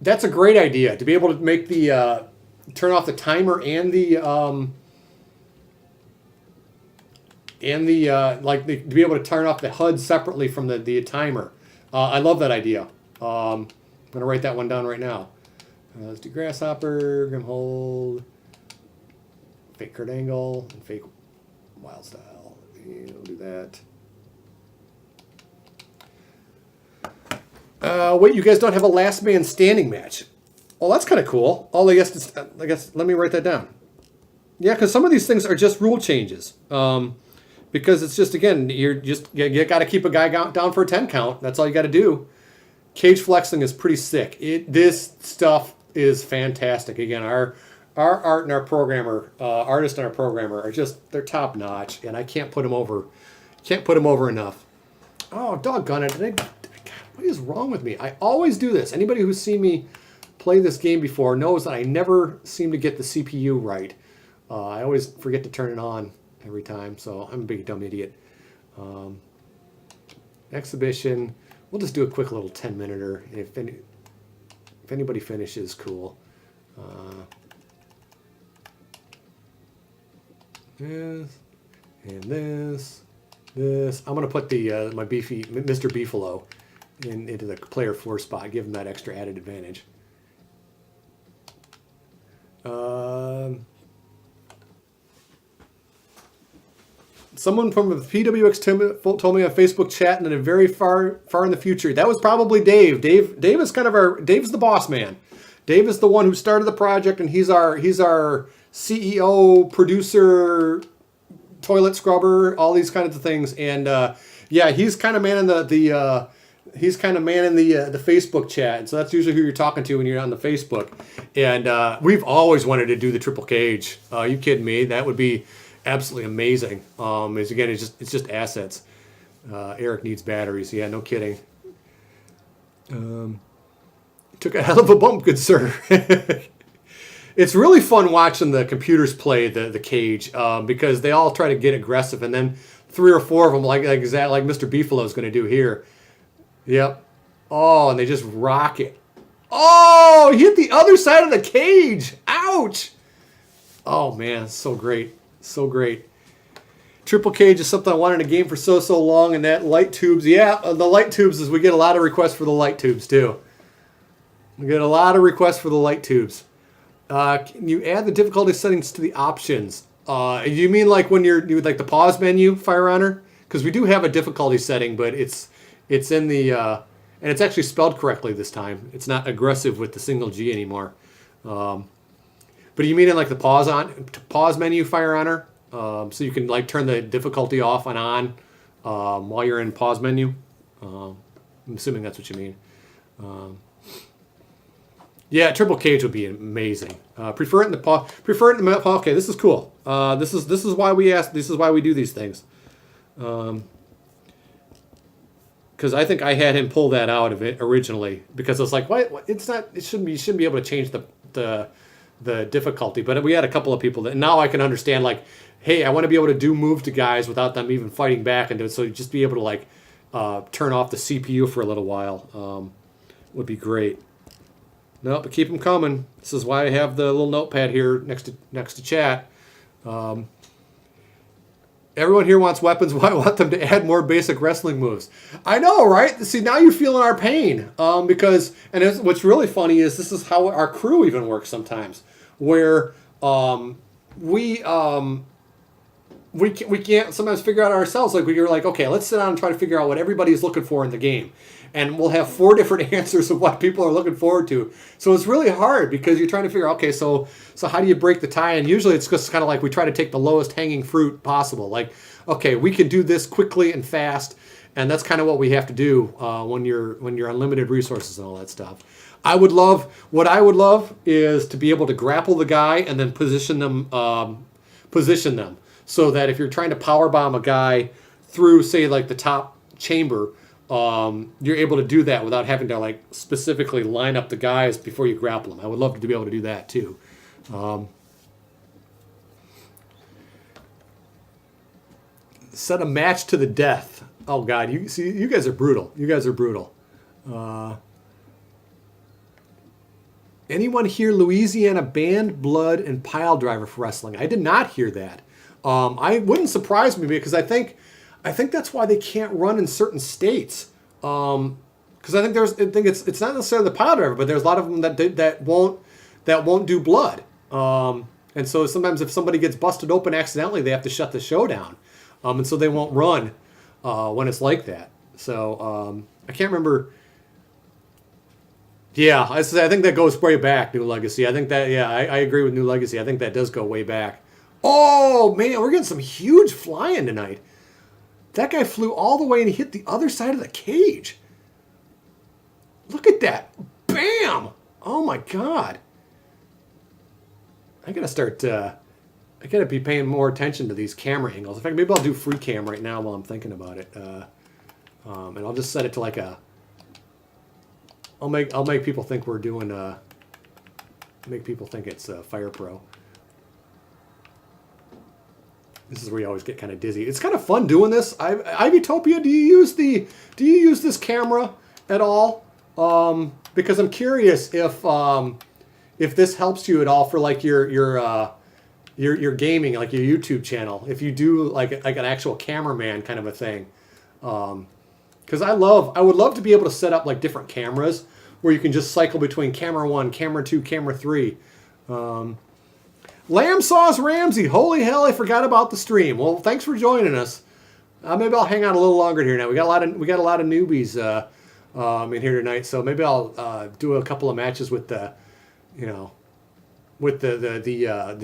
That's a great idea to be able to make the turn off the timer and the to be able to turn off the HUD separately from the timer. I love that idea. I'm gonna write that one down right now. Let's do grasshopper, grim hold, fake Kurt Angle, and fake wild style. And we'll do that. Wait, you guys don't have a last man standing match? Oh, that's kind of cool. I guess let me write that down. Yeah, because some of these things are just rule changes. Because it's just, again, you got to keep a guy down for a 10 count. That's all you got to do. Cage flexing is pretty sick. This stuff is fantastic. Again, our art and our programmer, artist and our programmer are they're top notch, and I can't put them over. Can't put them over enough. Oh, doggone it! What is wrong with me? I always do this. Anybody who's seen me play this game before knows that I never seem to get the CPU right. I always forget to turn it on every time, so I'm a big dumb idiot. Exhibition. We'll just do a quick little 10-minute-er. If anybody finishes, cool. This and this. I'm gonna put the my beefy Mr. Beefalo into the player 4 spot. Give him that extra added advantage. Someone from the PWX told me on Facebook chat, and in a very far in the future. That was probably Dave. Dave is Dave's the boss man. Dave is the one who started the project, and he's our CEO, producer, toilet scrubber, all these kinds of things. And yeah, he's kind of manning He's kind of manning the Facebook chat, and so that's usually who you're talking to when you're on the Facebook. And we've always wanted to do the triple cage. You kidding me? That would be absolutely amazing. Is again, it's just assets. Eric needs batteries. Yeah, no kidding. Took a hell of a bump, good sir. It's really fun watching the computers play the cage because they all try to get aggressive, and then 3 or 4 of them, like Mr. Beefalo is going to do here. Yep. Oh, and they just rock it. Oh, he hit the other side of the cage. Ouch. Oh, man, so great. So great. Triple cage is something I wanted in a game for so long, and that light tubes. Yeah, the light tubes is we get a lot of requests for the light tubes, too. We get a lot of requests for the light tubes. Can you add the difficulty settings to the options? You mean like when you like the pause menu, Fire Honor? Because we do have a difficulty setting, but it's in the and it's actually spelled correctly this time. It's not aggressive with the single G anymore. But you mean in like the pause menu, Fire Honor? So you can like turn the difficulty off and on while you're in pause menu. I'm assuming that's what you mean. Yeah, triple cage would be amazing. Prefer it in the pause. Prefer it in the pause. Okay, this is cool. This is why we ask. This is why we do these things. Because I think I had him pull that out of it originally because I was like, what? It's not. It shouldn't be. You shouldn't be able to change the difficulty. But we had a couple of people that now I can understand. Like, hey, I want to be able to do move to guys without them even fighting back, and so just be able to like turn off the CPU for a little while would be great. No, but keep them coming. This is why I have the little notepad here next to chat. Everyone here wants weapons. Why I want them to add more basic wrestling moves? I know, right? See, now you're feeling our pain because, and what's really funny is this is how our crew even works sometimes, where we can't sometimes figure out ourselves. Like you're like, okay, let's sit down and try to figure out what everybody's looking for in the game. And we'll have 4 different answers of what people are looking forward to. So it's really hard because you're trying to figure out, okay, so how do you break the tie? And usually it's just kind of like we try to take the lowest hanging fruit possible. Like, okay, we can do this quickly and fast. And that's kind of what we have to do when you're unlimited resources and all that stuff. What I would love is to be able to grapple the guy and then position them so that if you're trying to power bomb a guy through, say, like the top chamber, you're able to do that without having to like specifically line up the guys before you grapple them. I would love to be able to do that too. Set a match to the death. Oh God, you guys are brutal. You guys are brutal. Anyone hear Louisiana banned blood and pile driver for wrestling? I did not hear that. I wouldn't surprise me because I think that's why they can't run in certain states. Because I think it's not necessarily the pile driver, but there's a lot of them that won't do blood. And so sometimes if somebody gets busted open accidentally, they have to shut the show down, and so they won't run when it's like that. So I can't remember. Yeah, I think that goes way back. New Legacy. I think that I agree with New Legacy. I think that does go way back. Oh man, we're getting some huge flying tonight. That guy flew all the way and he hit the other side of the cage. Look at that. Bam! Oh my God. I gotta be paying more attention to these camera angles. In fact, maybe I'll do free cam right now while I'm thinking about it. And I'll just set it to like I'll make people think we're doing make people think it's Fire Pro. This is where you always get kind of dizzy. It's kind of fun doing this. Ivytopia, do you use this camera at all? Because I'm curious if this helps you at all for like your gaming, like your YouTube channel. If you do like an actual cameraman kind of a thing, because I would love to be able to set up like different cameras where you can just cycle between camera 1, camera 2, camera 3. Lamb Sauce Ramsey, holy hell! I forgot about the stream. Well, thanks for joining us. Maybe I'll hang out a little longer here now. We got a lot of newbies in here tonight, so maybe I'll do a couple of matches with the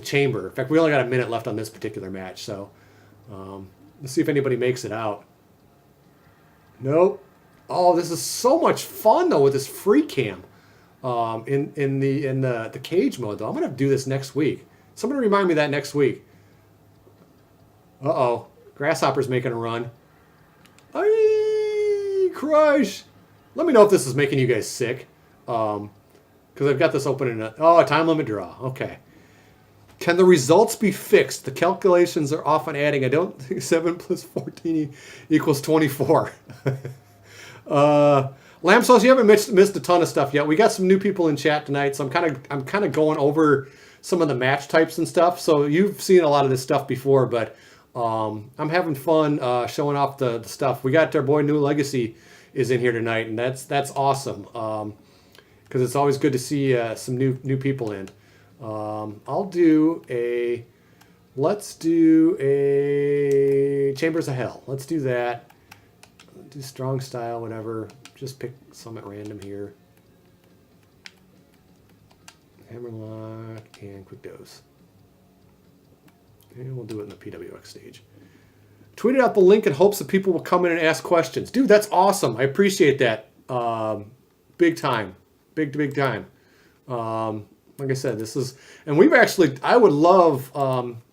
chamber. In fact, we only got a minute left on this particular match, so let's see if anybody makes it out. Nope. Oh, this is so much fun though with this free cam. In the cage mode though. I'm gonna do this next week. Somebody remind me that next week. Uh-oh. Grasshopper's making a run. Aye, crush. Let me know if this is making you guys sick. Because I've got this open in a... Oh, a time limit draw. Okay. Can the results be fixed? The calculations are often adding. I don't think 7 plus 14 equals 24. Lamb Sauce, you haven't missed a ton of stuff yet. We got some new people in chat tonight, so I'm kind of going over some of the match types and stuff. So you've seen a lot of this stuff before, but I'm having fun showing off the stuff. We got our boy New Legacy is in here tonight, and that's awesome because it's always good to see some new people in. Let's do a Chambers of Hell. Let's do that. Do strong style, whatever. Just pick some at random here. Hammerlock and quick dose. And we'll do it in the PWX stage. Tweeted out the link in hopes that people will come in and ask questions. Dude, that's awesome. I appreciate that. Big time. Big time. Like I said, this is, and we've actually, I would love,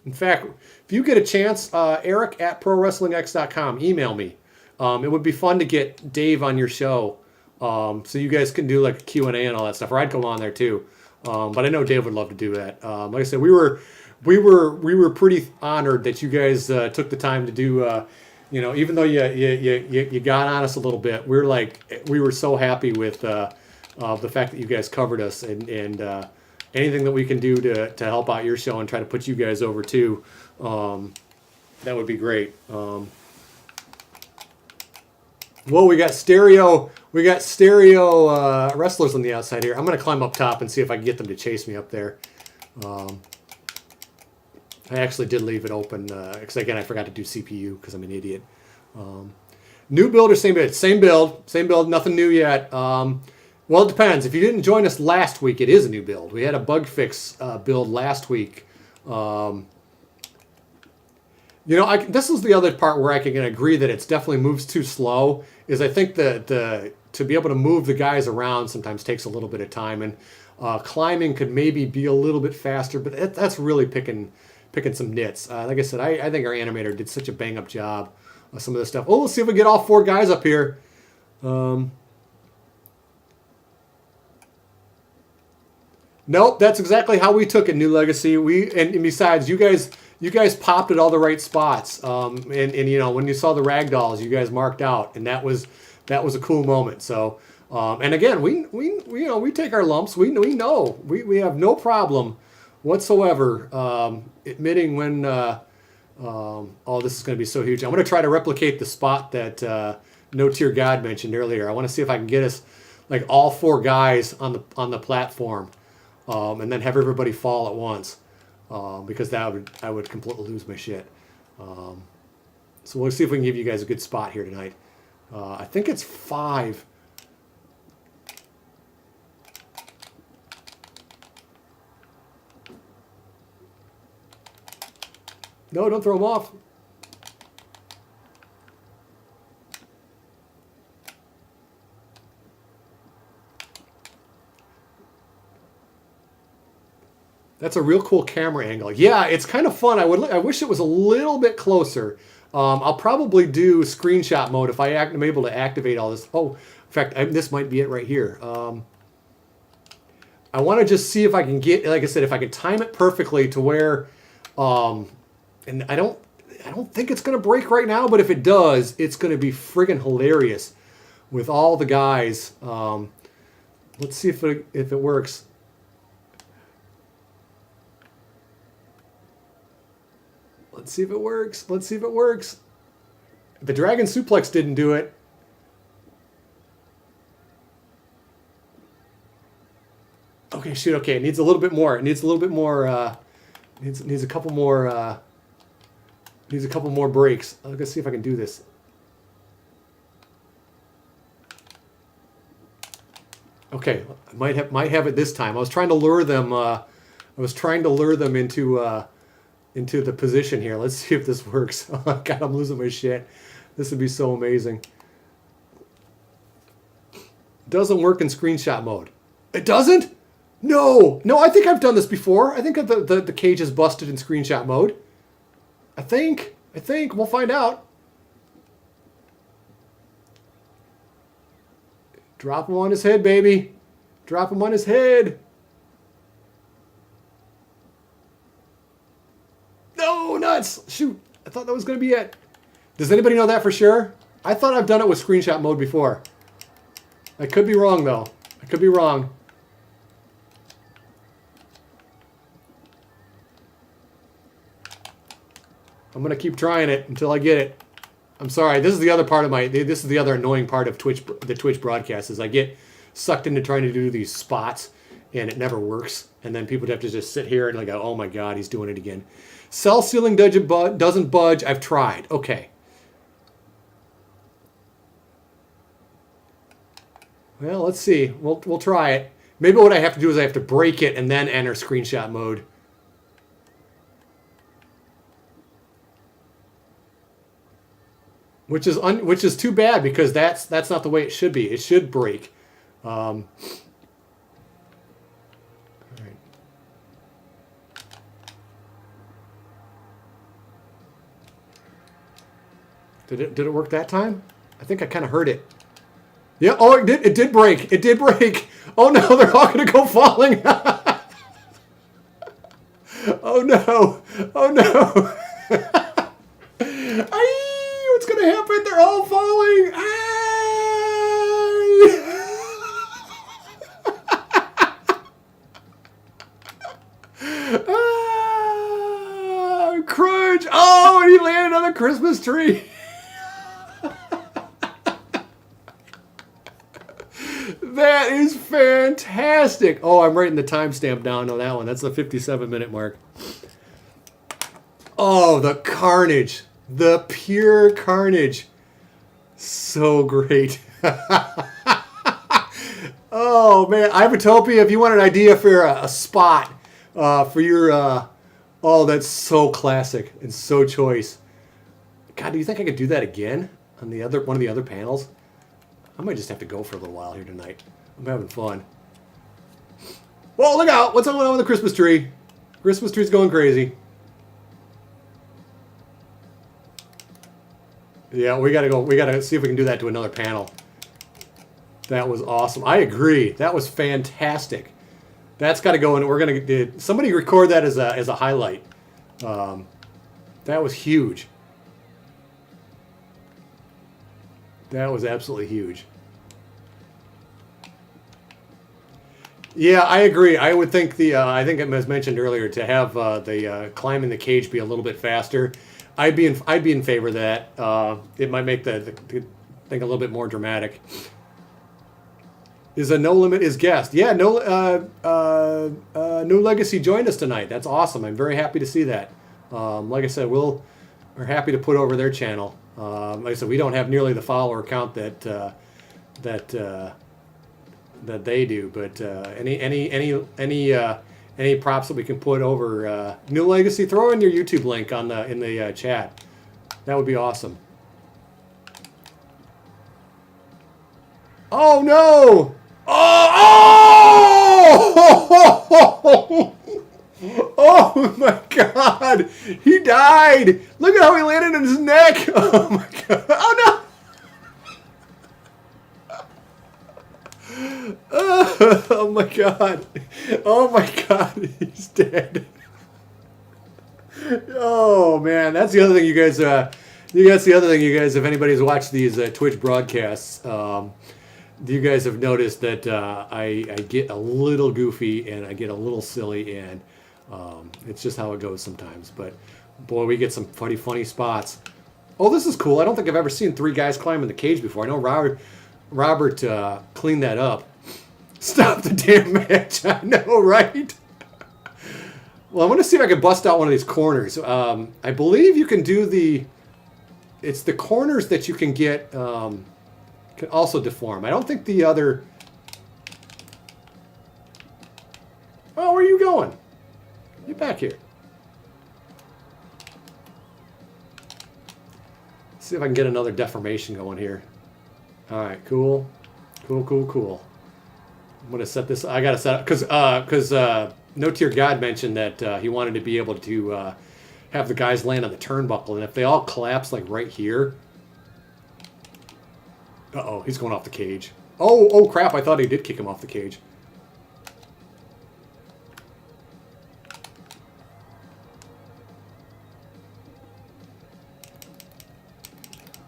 in fact, if you get a chance, Eric at ProWrestlingX.com, email me. It would be fun to get Dave on your show, so you guys can do like a Q&A and all that stuff, or I'd go on there too. But I know Dave would love to do that. Like I said, we were pretty honored that you guys took the time to do. Even though you got on us a little bit, we were so happy with the fact that you guys covered us and anything that we can do to help out your show and try to put you guys over too. That would be great. Whoa, we got stereo wrestlers on the outside here. I'm going to climb up top and see if I can get them to chase me up there. I actually did leave it open because, again, I forgot to do CPU because I'm an idiot. New build or same build? Same build, nothing new yet. Well, it depends. If you didn't join us last week, it is a new build. We had a bug fix build last week. This is the other part where I can agree that it's definitely moves too slow. Is I think to be able to move the guys around sometimes takes a little bit of time, and climbing could maybe be a little bit faster. But that's really picking some nits. Like I said, I think our animator did such a bang up job of some of this stuff. Oh, let's see if we get all 4 guys up here. Nope, that's exactly how we took it, New Legacy. And besides, you guys popped at all the right spots. And when you saw the ragdolls, you guys marked out, and that was a cool moment. So, and again, we take our lumps. We know we have no problem whatsoever admitting when this is going to be so huge. I'm going to try to replicate the spot that No Tier God mentioned earlier. I want to see if I can get us like all 4 guys on the platform. And then have everybody fall at once, because I would completely lose my shit. So we'll see if we can give you guys a good spot here tonight. I think it's 5. No, don't throw them off. That's a real cool camera angle. Yeah, it's kind of fun. I wish it was a little bit closer. I'll probably do screenshot mode if I'm able to activate all this. Oh, in fact, this might be it right here. I want to just see if I can get, like I said, if I can time it perfectly to where, and I don't think it's going to break right now, but if it does, it's going to be friggin' hilarious with all the guys. Let's see if it works. Let's see if it works. The Dragon Suplex didn't do it. Okay, shoot. Okay, it needs a little bit more. Needs a couple more. Needs a couple more breaks. Let's see if I can do this. Okay, I might have it this time. I was trying to lure them. Into the position here. Let's see if this works. Oh God, I'm losing my shit. This would be so amazing. Doesn't work in screenshot mode. It doesn't? No. No, I think I've done this before. I think the cage is busted in screenshot mode. I think. We'll find out. Drop him on his head, baby. Drop him on his head. No, nuts. Shoot. I thought that was going to be it. Does anybody know that for sure? I thought I've done it with screenshot mode before. I could be wrong, though. I could be wrong. I'm going to keep trying it until I get it. I'm sorry. This is the other part of this is the other annoying part of the Twitch broadcast is I get sucked into trying to do these spots and it never works. And then people have to just sit here and like, oh my God, he's doing it again. Cell ceiling doesn't budge. I've tried. Okay. Well, let's see. We'll try it. Maybe what I have to do is I have to break it and then enter screenshot mode. Which is too bad because that's not the way it should be. It should break. All right. Did it work that time? I think I kind of heard it. Yeah. Oh, it did. It did break. It did break. Oh no, they're all gonna go falling. Oh no. Oh no. What's going to happen? They're all falling. Crunch. Oh, and he landed on the Christmas tree. That is fantastic. Oh, I'm writing the timestamp down on that one. That's the 57-minute mark. Oh, the carnage. The pure carnage. So great. Oh, man. Ivatopia, if you want an idea for a spot for your... oh, that's so classic and so choice. God, do you think I could do that again on one of the other panels? I might just have to go for a little while here tonight. I'm having fun. Whoa, look out. What's going on with the Christmas tree? Christmas tree's going crazy. Yeah, we gotta go. We gotta see if we can do that to another panel. That was awesome. I agree. That was fantastic. That's got to go in. We're gonna somebody record that as a highlight. That was huge. That was absolutely huge. Yeah, I agree. I would think I think it was mentioned earlier to have the climbing the cage be a little bit faster. I'd be in favor of that. It might make the thing a little bit more dramatic. Is a No Limit is guest? Yeah, New Legacy joined us tonight. That's awesome. I'm very happy to see that. Like I said, we're happy to put over their channel. Like I said, we don't have nearly the follower count that they do, but any props that we can put over New Legacy, throw in your YouTube link in the chat. That would be awesome. Oh no! Oh! Oh my God! He died! Look at how he landed on his neck! Oh my God! Oh no! Oh my God! Oh my God! He's dead. Oh man, that's the other thing, you guys. That's the other thing, you guys. If anybody's watched these Twitch broadcasts, you guys have noticed that I get a little goofy and I get a little silly, and it's just how it goes sometimes. But boy, we get some funny spots. Oh, this is cool. I don't think I've ever seen 3 guys climbing the cage before. I know Robert cleaned that up. Stop the damn match. I know, right? Well, I want to see if I can bust out one of these corners. I believe you can do it's the corners that you can get, can also deform. I don't think the other... Oh, where are you going? Get back here. See if I can get another deformation going here. All right, cool. Cool, cool, cool. I'm gonna set this. I gotta set up because No Tier God mentioned that he wanted to be able to have the guys land on the turnbuckle, and if they all collapse like right here. Uh-oh, he's going off the cage. Oh crap! I thought he did kick him off the cage.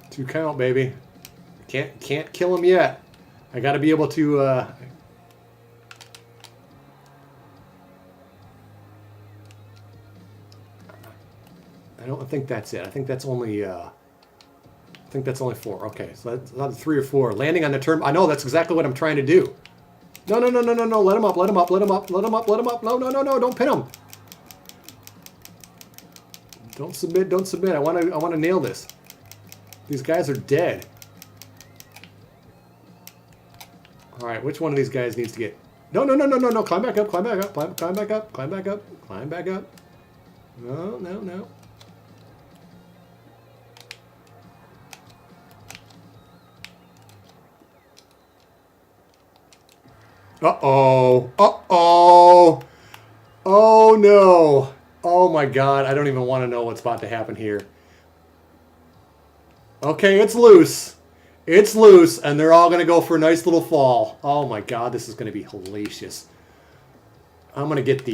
Two count, baby. Can't kill him yet. I got to be able to. I don't think that's it. I think that's only. I think that's only 4. Okay, so that's not 3 or 4. Landing on the turn. I know that's exactly what I'm trying to do. No. Let him up. Let him up. Let him up. Let him up. Let him up. No. Don't pin him. Don't submit. Don't submit. I want to nail this. These guys are dead. All right, which one of these guys needs to get... No. Climb back up. Climb back up. Climb back up. Climb back up. Climb back up. No. Uh-oh. Uh-oh. Oh, no. Oh, my God. I don't even want to know what's about to happen here. Okay, it's loose. It's loose, and they're all going to go for a nice little fall. Oh, my God. This is going to be hellacious. I'm going to get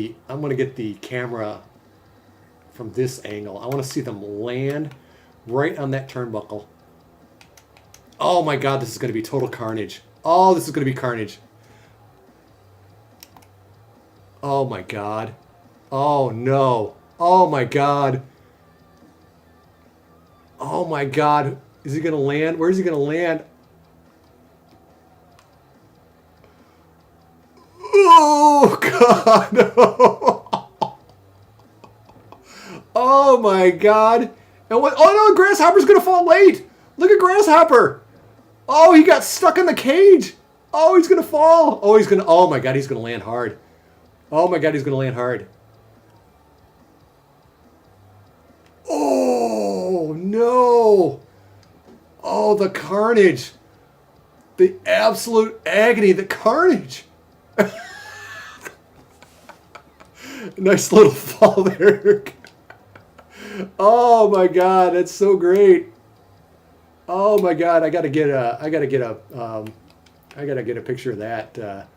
the camera from this angle. I want to see them land right on that turnbuckle. Oh, my God. This is going to be total carnage. Oh, this is going to be carnage. Oh my God. Oh no. Oh my God. Oh my God. Is he going to land? Where is he going to land? Oh God. Oh my God. And what? Oh no, Grasshopper's going to fall late. Look at Grasshopper. Oh, he got stuck in the cage. Oh, he's going to fall. Oh, oh my God, he's going to land hard. Oh my God, he's going to land hard. Oh, no. Oh, the carnage. The absolute agony, the carnage. Nice little fall there. Oh my God, that's so great. Oh my God, I gotta get a picture of that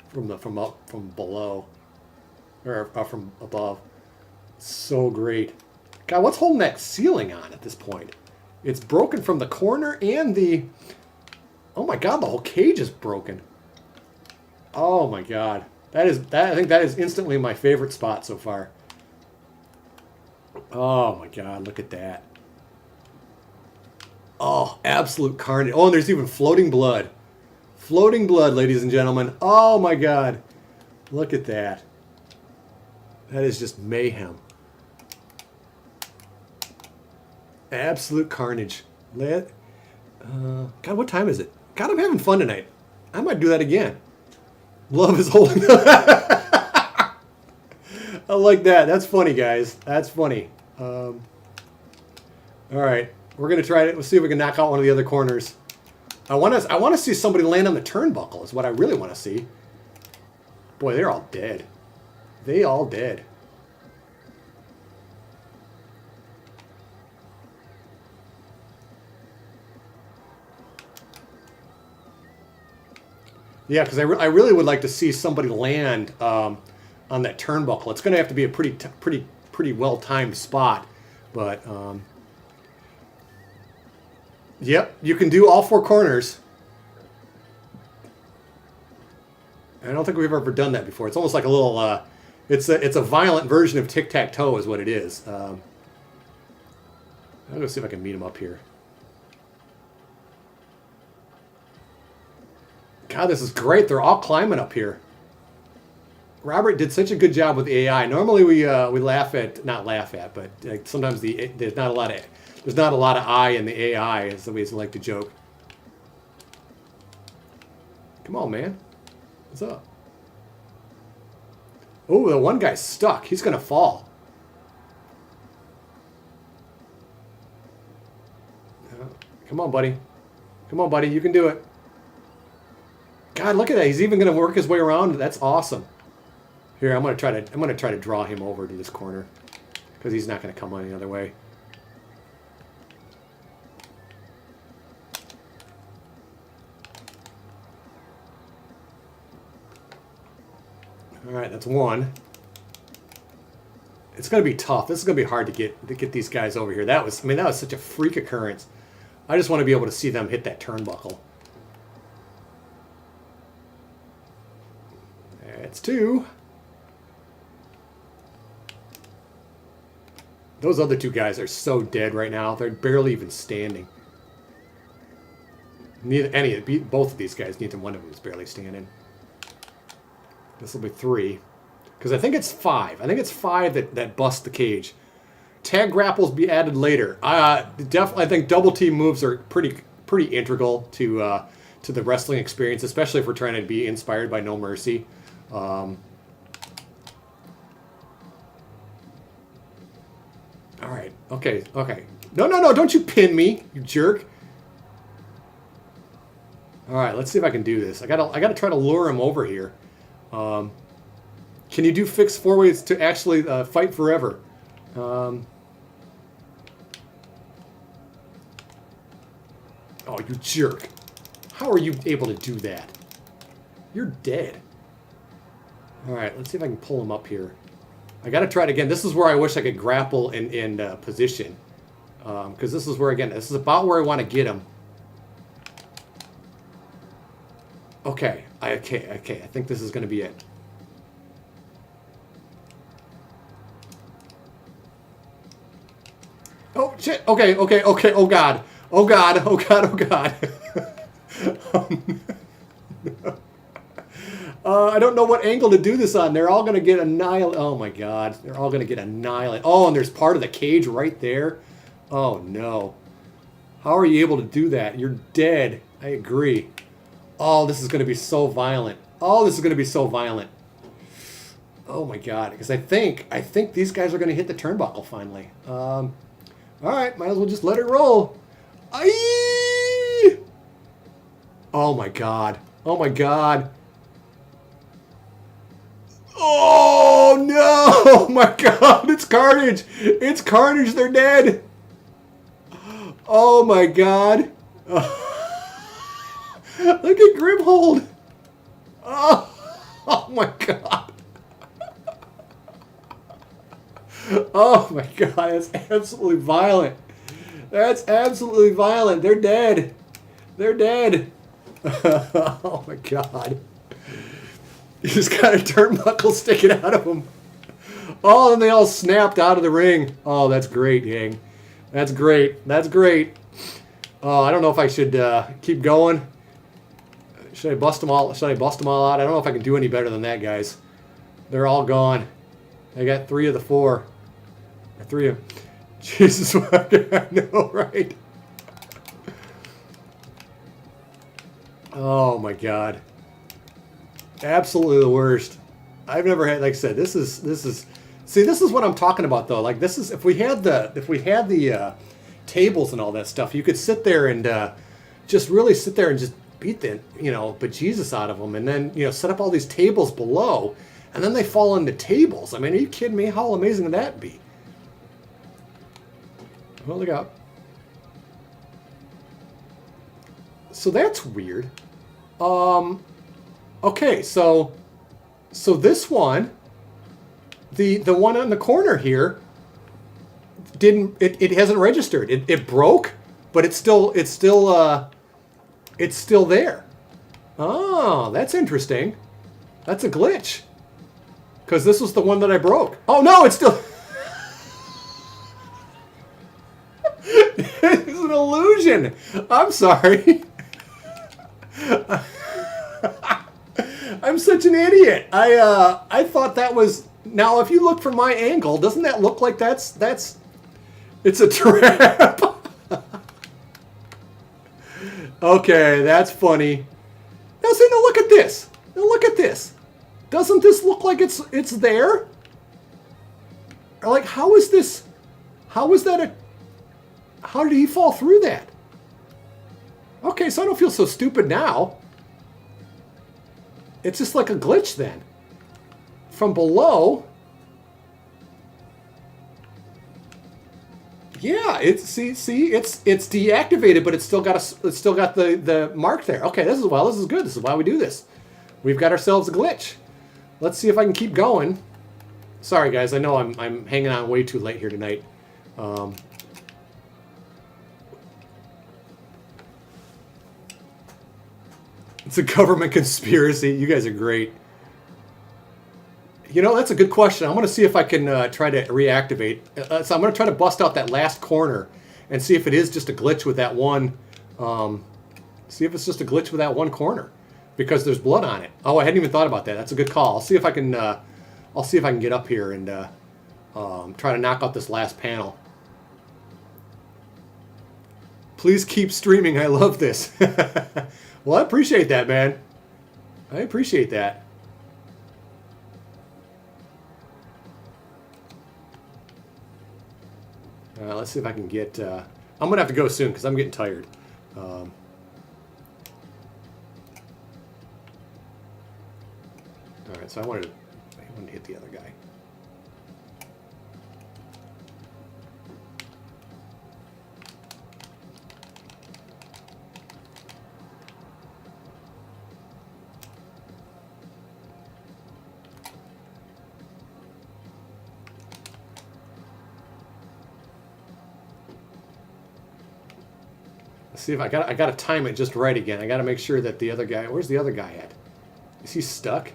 from below. Or from above. So great. God, what's holding that ceiling on at this point? It's broken from the corner and the... Oh my God, the whole cage is broken. Oh my God. I think that is instantly my favorite spot so far. Oh my God, look at that. Oh, absolute carnage. Oh, and there's even floating blood. Floating blood, ladies and gentlemen. Oh my God. Look at that. That is just mayhem. Absolute carnage. God, what time is it? God, I'm having fun tonight. I might do that again. Love is holding. I like that. That's funny, guys. That's funny. All right, we're gonna try it. Let's see if we can knock out one of the other corners. I want to see somebody land on the turnbuckle. Is what I really want to see. Boy, they're all dead. They all dead. Yeah, because I really would like to see somebody land on that turnbuckle. It's going to have to be a pretty well timed spot, but yep, you can do all 4 corners. I don't think we've ever done that before. It's almost like a little. It's a violent version of tic-tac-toe, is what it is. I'm going to see if I can meet him up here. God, this is great. They're all climbing up here. Robert did such a good job with the AI. Normally we not laugh at, but like sometimes there's not a lot of I in the AI, as the ways like to joke. Come on, man. What's up? Oh, the one guy's stuck. He's gonna fall. Come on, buddy. Come on, buddy. You can do it. God, look at that. He's even going to work his way around. That's awesome. Here, I'm going to try to draw him over to this corner because he's not going to come any other way. All right, that's one. It's going to be tough. This is going to be hard to get these guys over here. That was such a freak occurrence. I just want to be able to see them hit that turnbuckle. That's two. Those other two guys are so dead right now. They're barely even standing. Both of these guys, neither one of them is barely standing. This will be three. Because I think it's five. I think it's five that bust the cage. Tag grapples be added later. Definitely, I think double team moves are pretty integral to the wrestling experience, especially if we're trying to be inspired by No Mercy. All right. Okay. No! Don't you pin me, you jerk! All right. Let's see if I can do this. I gotta try to lure him over here. Can you do fixed four ways to actually fight forever? Oh, you jerk. How are you able to do that? You're dead. All right, let's see if I can pull him up here. I got to try it again. This is where I wish I could grapple in position. Because this is where, again, this is about where I want to get him. Okay. I think this is going to be it. Oh, shit. Okay. Oh, God. I don't know what angle to do this on. They're all going to get annihilated. Oh, my God. They're all going to get annihilated. Oh, and there's part of the cage right there. Oh, no. How are you able to do that? You're dead. I agree. Oh, this is going to be so violent. Oh, my God. Because I think these guys are going to hit the turnbuckle finally. All right. Might as well just let it roll. Aye! Oh, my God. Oh, no! Oh, my God. It's Carnage. They're dead. Oh, my God. Look at Grimhold. Oh, my God. Oh, my God. That's absolutely violent. They're dead. Oh, my God. He's got a turnbuckle sticking out of him. Oh, and they all snapped out of the ring. Oh, that's great, gang. That's great. Oh, I don't know if I should keep going. Should I bust them all out? I don't know if I can do any better than that, guys. They're all gone. I got 3 of the 4. 3 of... Jesus, I know, right? Oh, my God. Absolutely the worst. I've never had, like I said, this is see, this is what I'm talking about though. Like, this is, if we had the tables and all that stuff, you could sit there and just really sit there and just beat the bejesus out of them, and then set up all these tables below, and then they fall into tables. I mean, are you kidding me? How amazing would that be? Well, look out. So that's weird. Okay, so this one, the one on the corner here, it hasn't registered. It broke, but it's still there. Oh, that's interesting. That's a glitch. Because this was the one that I broke. Oh no, it's still. It's an illusion. I'm sorry. I'm such an idiot. I thought that was... Now, if you look from my angle, doesn't that look like that's... It's a trap. Okay, that's funny. Now, see, now look at this. Doesn't this look like it's there? Or like, how is this... How is that a... How did he fall through that? Okay, so I don't feel so stupid now. It's just like a glitch then. From below. Yeah, it's it's deactivated, but it's still got the mark there. Okay, this is good. This is why we do this. We've got ourselves a glitch. Let's see if I can keep going. Sorry guys, I know I'm hanging on way too late here tonight. It's a government conspiracy. You guys are great. You know, that's a good question. I'm going to see if I can try to reactivate. So I'm going to try to bust out that last corner and see if it is just a glitch with that one. See if it's just a glitch with that one corner because there's blood on it. Oh, I hadn't even thought about that. That's a good call. I'll see if I can. I'll see if I can get up here and try to knock out this last panel. Please keep streaming. I love this. Well, I appreciate that, man. I appreciate that. Let's see if I can get... I'm going to have to go soon because I'm getting tired. All right, so I wanted to hit the other guy. See if I got to time it just right again. I got to make sure that the other guy... Where's the other guy at? Is he stuck?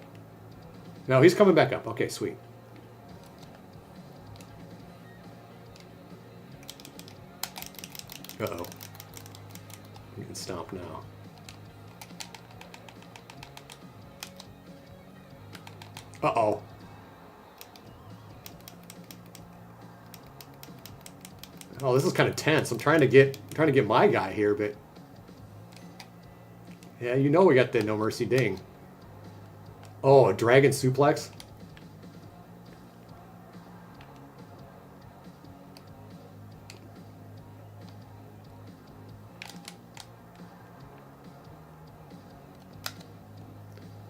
No, he's coming back up. Okay, sweet. Uh-oh. You can stomp now. Uh-oh. Oh, this is kind of tense. I'm trying to get my guy here, but yeah, you know we got the no mercy ding. Oh, a dragon suplex.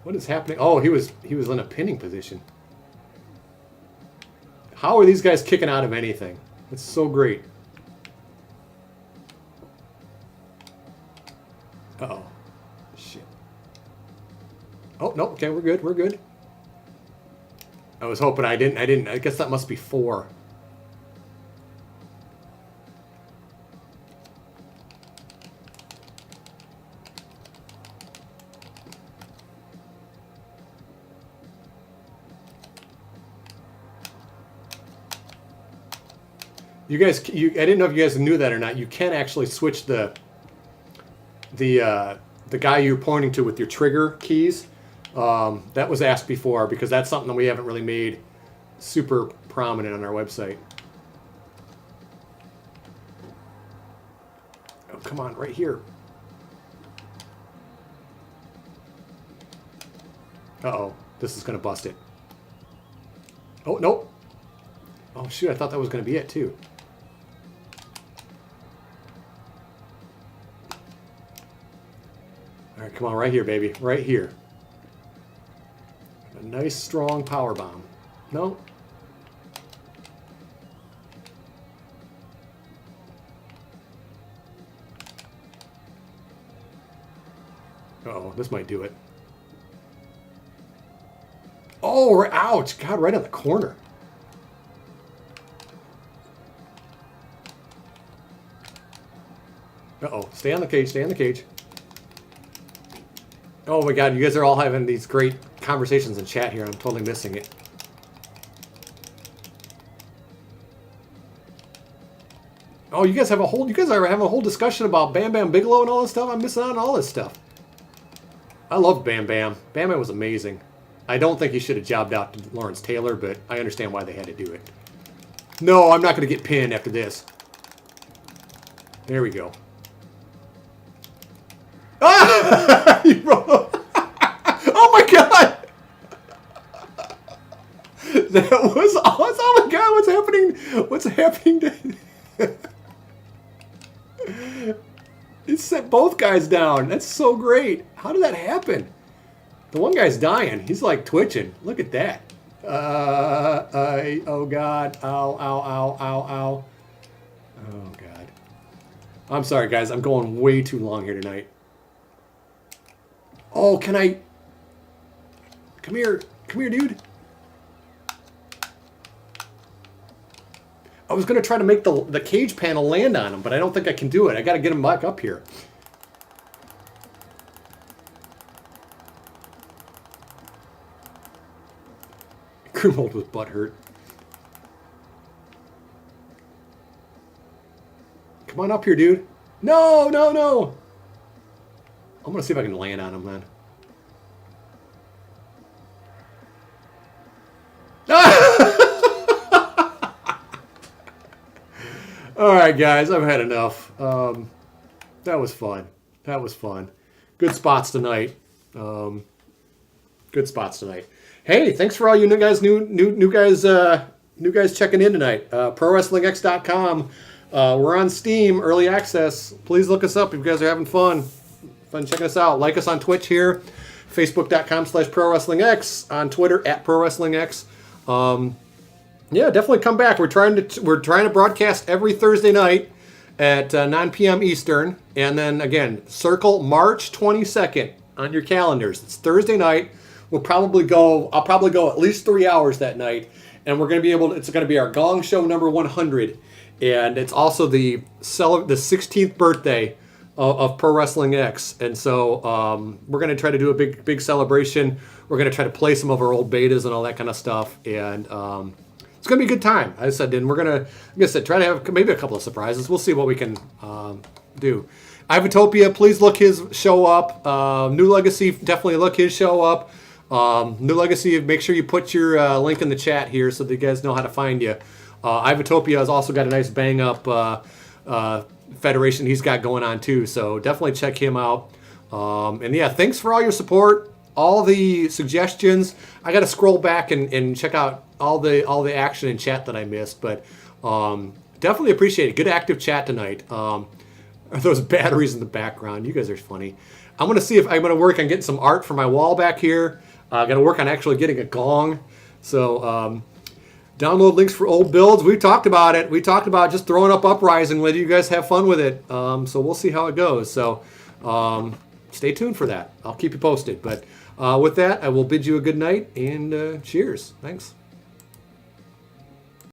What is happening? Oh, he was in a pinning position. How are these guys kicking out of anything? It's so great. Uh-oh. Shit. Oh, no. Okay, we're good. We're good. I was hoping I didn't. I guess that must be 4. You guys, I didn't know if you guys knew that or not. You can actually switch the guy you're pointing to with your trigger keys. That was asked before because that's something that we haven't really made super prominent on our website. Oh, come on, right here. Uh-oh, this is going to bust it. Oh, nope. Oh, shoot, I thought that was going to be it, too. All right, come on, right here, baby. Right here. A nice, strong power bomb. No. Uh-oh, this might do it. Oh, ouch. God, right on the corner. Uh-oh, stay on the cage, stay on the cage. Oh my god, you guys are all having these great conversations in chat here. I'm totally missing it. Oh, you guys are having a whole discussion about Bam Bam Bigelow and all this stuff. I'm missing out on all this stuff. I love Bam Bam. Bam Bam was amazing. I don't think he should have jobbed out to Lawrence Taylor, but I understand why they had to do it. No, I'm not going to get pinned after this. There we go. Ah! Oh my god! That was awesome! Oh my god, what's happening? What's happening to... It set both guys down. That's so great. How did that happen? The one guy's dying. He's like twitching. Look at that. Oh God. Ow, ow, ow, ow, ow. Oh God. I'm sorry, guys. I'm going way too long here tonight. Oh, can I? Come here. Come here, dude. I was going to try to make the cage panel land on him, but I don't think I can do it. I got to get him back up here. Grimhold with butt hurt. Come on up here, dude. No, no, no. I'm going to see if I can land on him, man. All right, guys, I've had enough. That was fun. That was fun. Good spots tonight. Good spots tonight. Hey, thanks for all you new guys checking in tonight. ProWrestlingX.com. We're on Steam, early access. Please look us up if you guys are having fun. Fun checking us out. Like us on Twitch here, Facebook.com/ProWrestlingX, on Twitter @ProWrestlingX. Yeah, definitely come back. We're trying to broadcast every Thursday night at 9 p.m. Eastern, and then again, circle March 22nd on your calendars. It's Thursday night. I'll probably go at least 3 hours that night, and we're going to be it's going to be our Gong show number 100, and it's also the 16th birthday of Pro Wrestling X, and so we're going to try to do a big celebration. We're going to try to play some of our old betas and all that kind of stuff, and it's going to be a good time. I said, and we're going to, like I said, try to have maybe a couple of surprises. We'll see what we can do. Ivatopia, please look his show up. New Legacy, definitely look his show up. New Legacy, make sure you put your link in the chat here so that you guys know how to find you. Ivatopia has also got a nice bang up federation he's got going on too, so definitely check him out. And yeah, thanks for all your support, all the suggestions. I got to scroll back and check out all the action and chat that I missed, but definitely appreciate it. Good active chat tonight. Are those batteries in the background? You guys are funny. I'm going to see if I'm going to work on getting some art for my wall back here. I got to work on actually getting a gong. So download links for old builds. We talked about it. We talked about just throwing up Uprising. Let you guys have fun with it. So we'll see how it goes. So stay tuned for that. I'll keep you posted. But with that, I will bid you a good night and cheers. Thanks.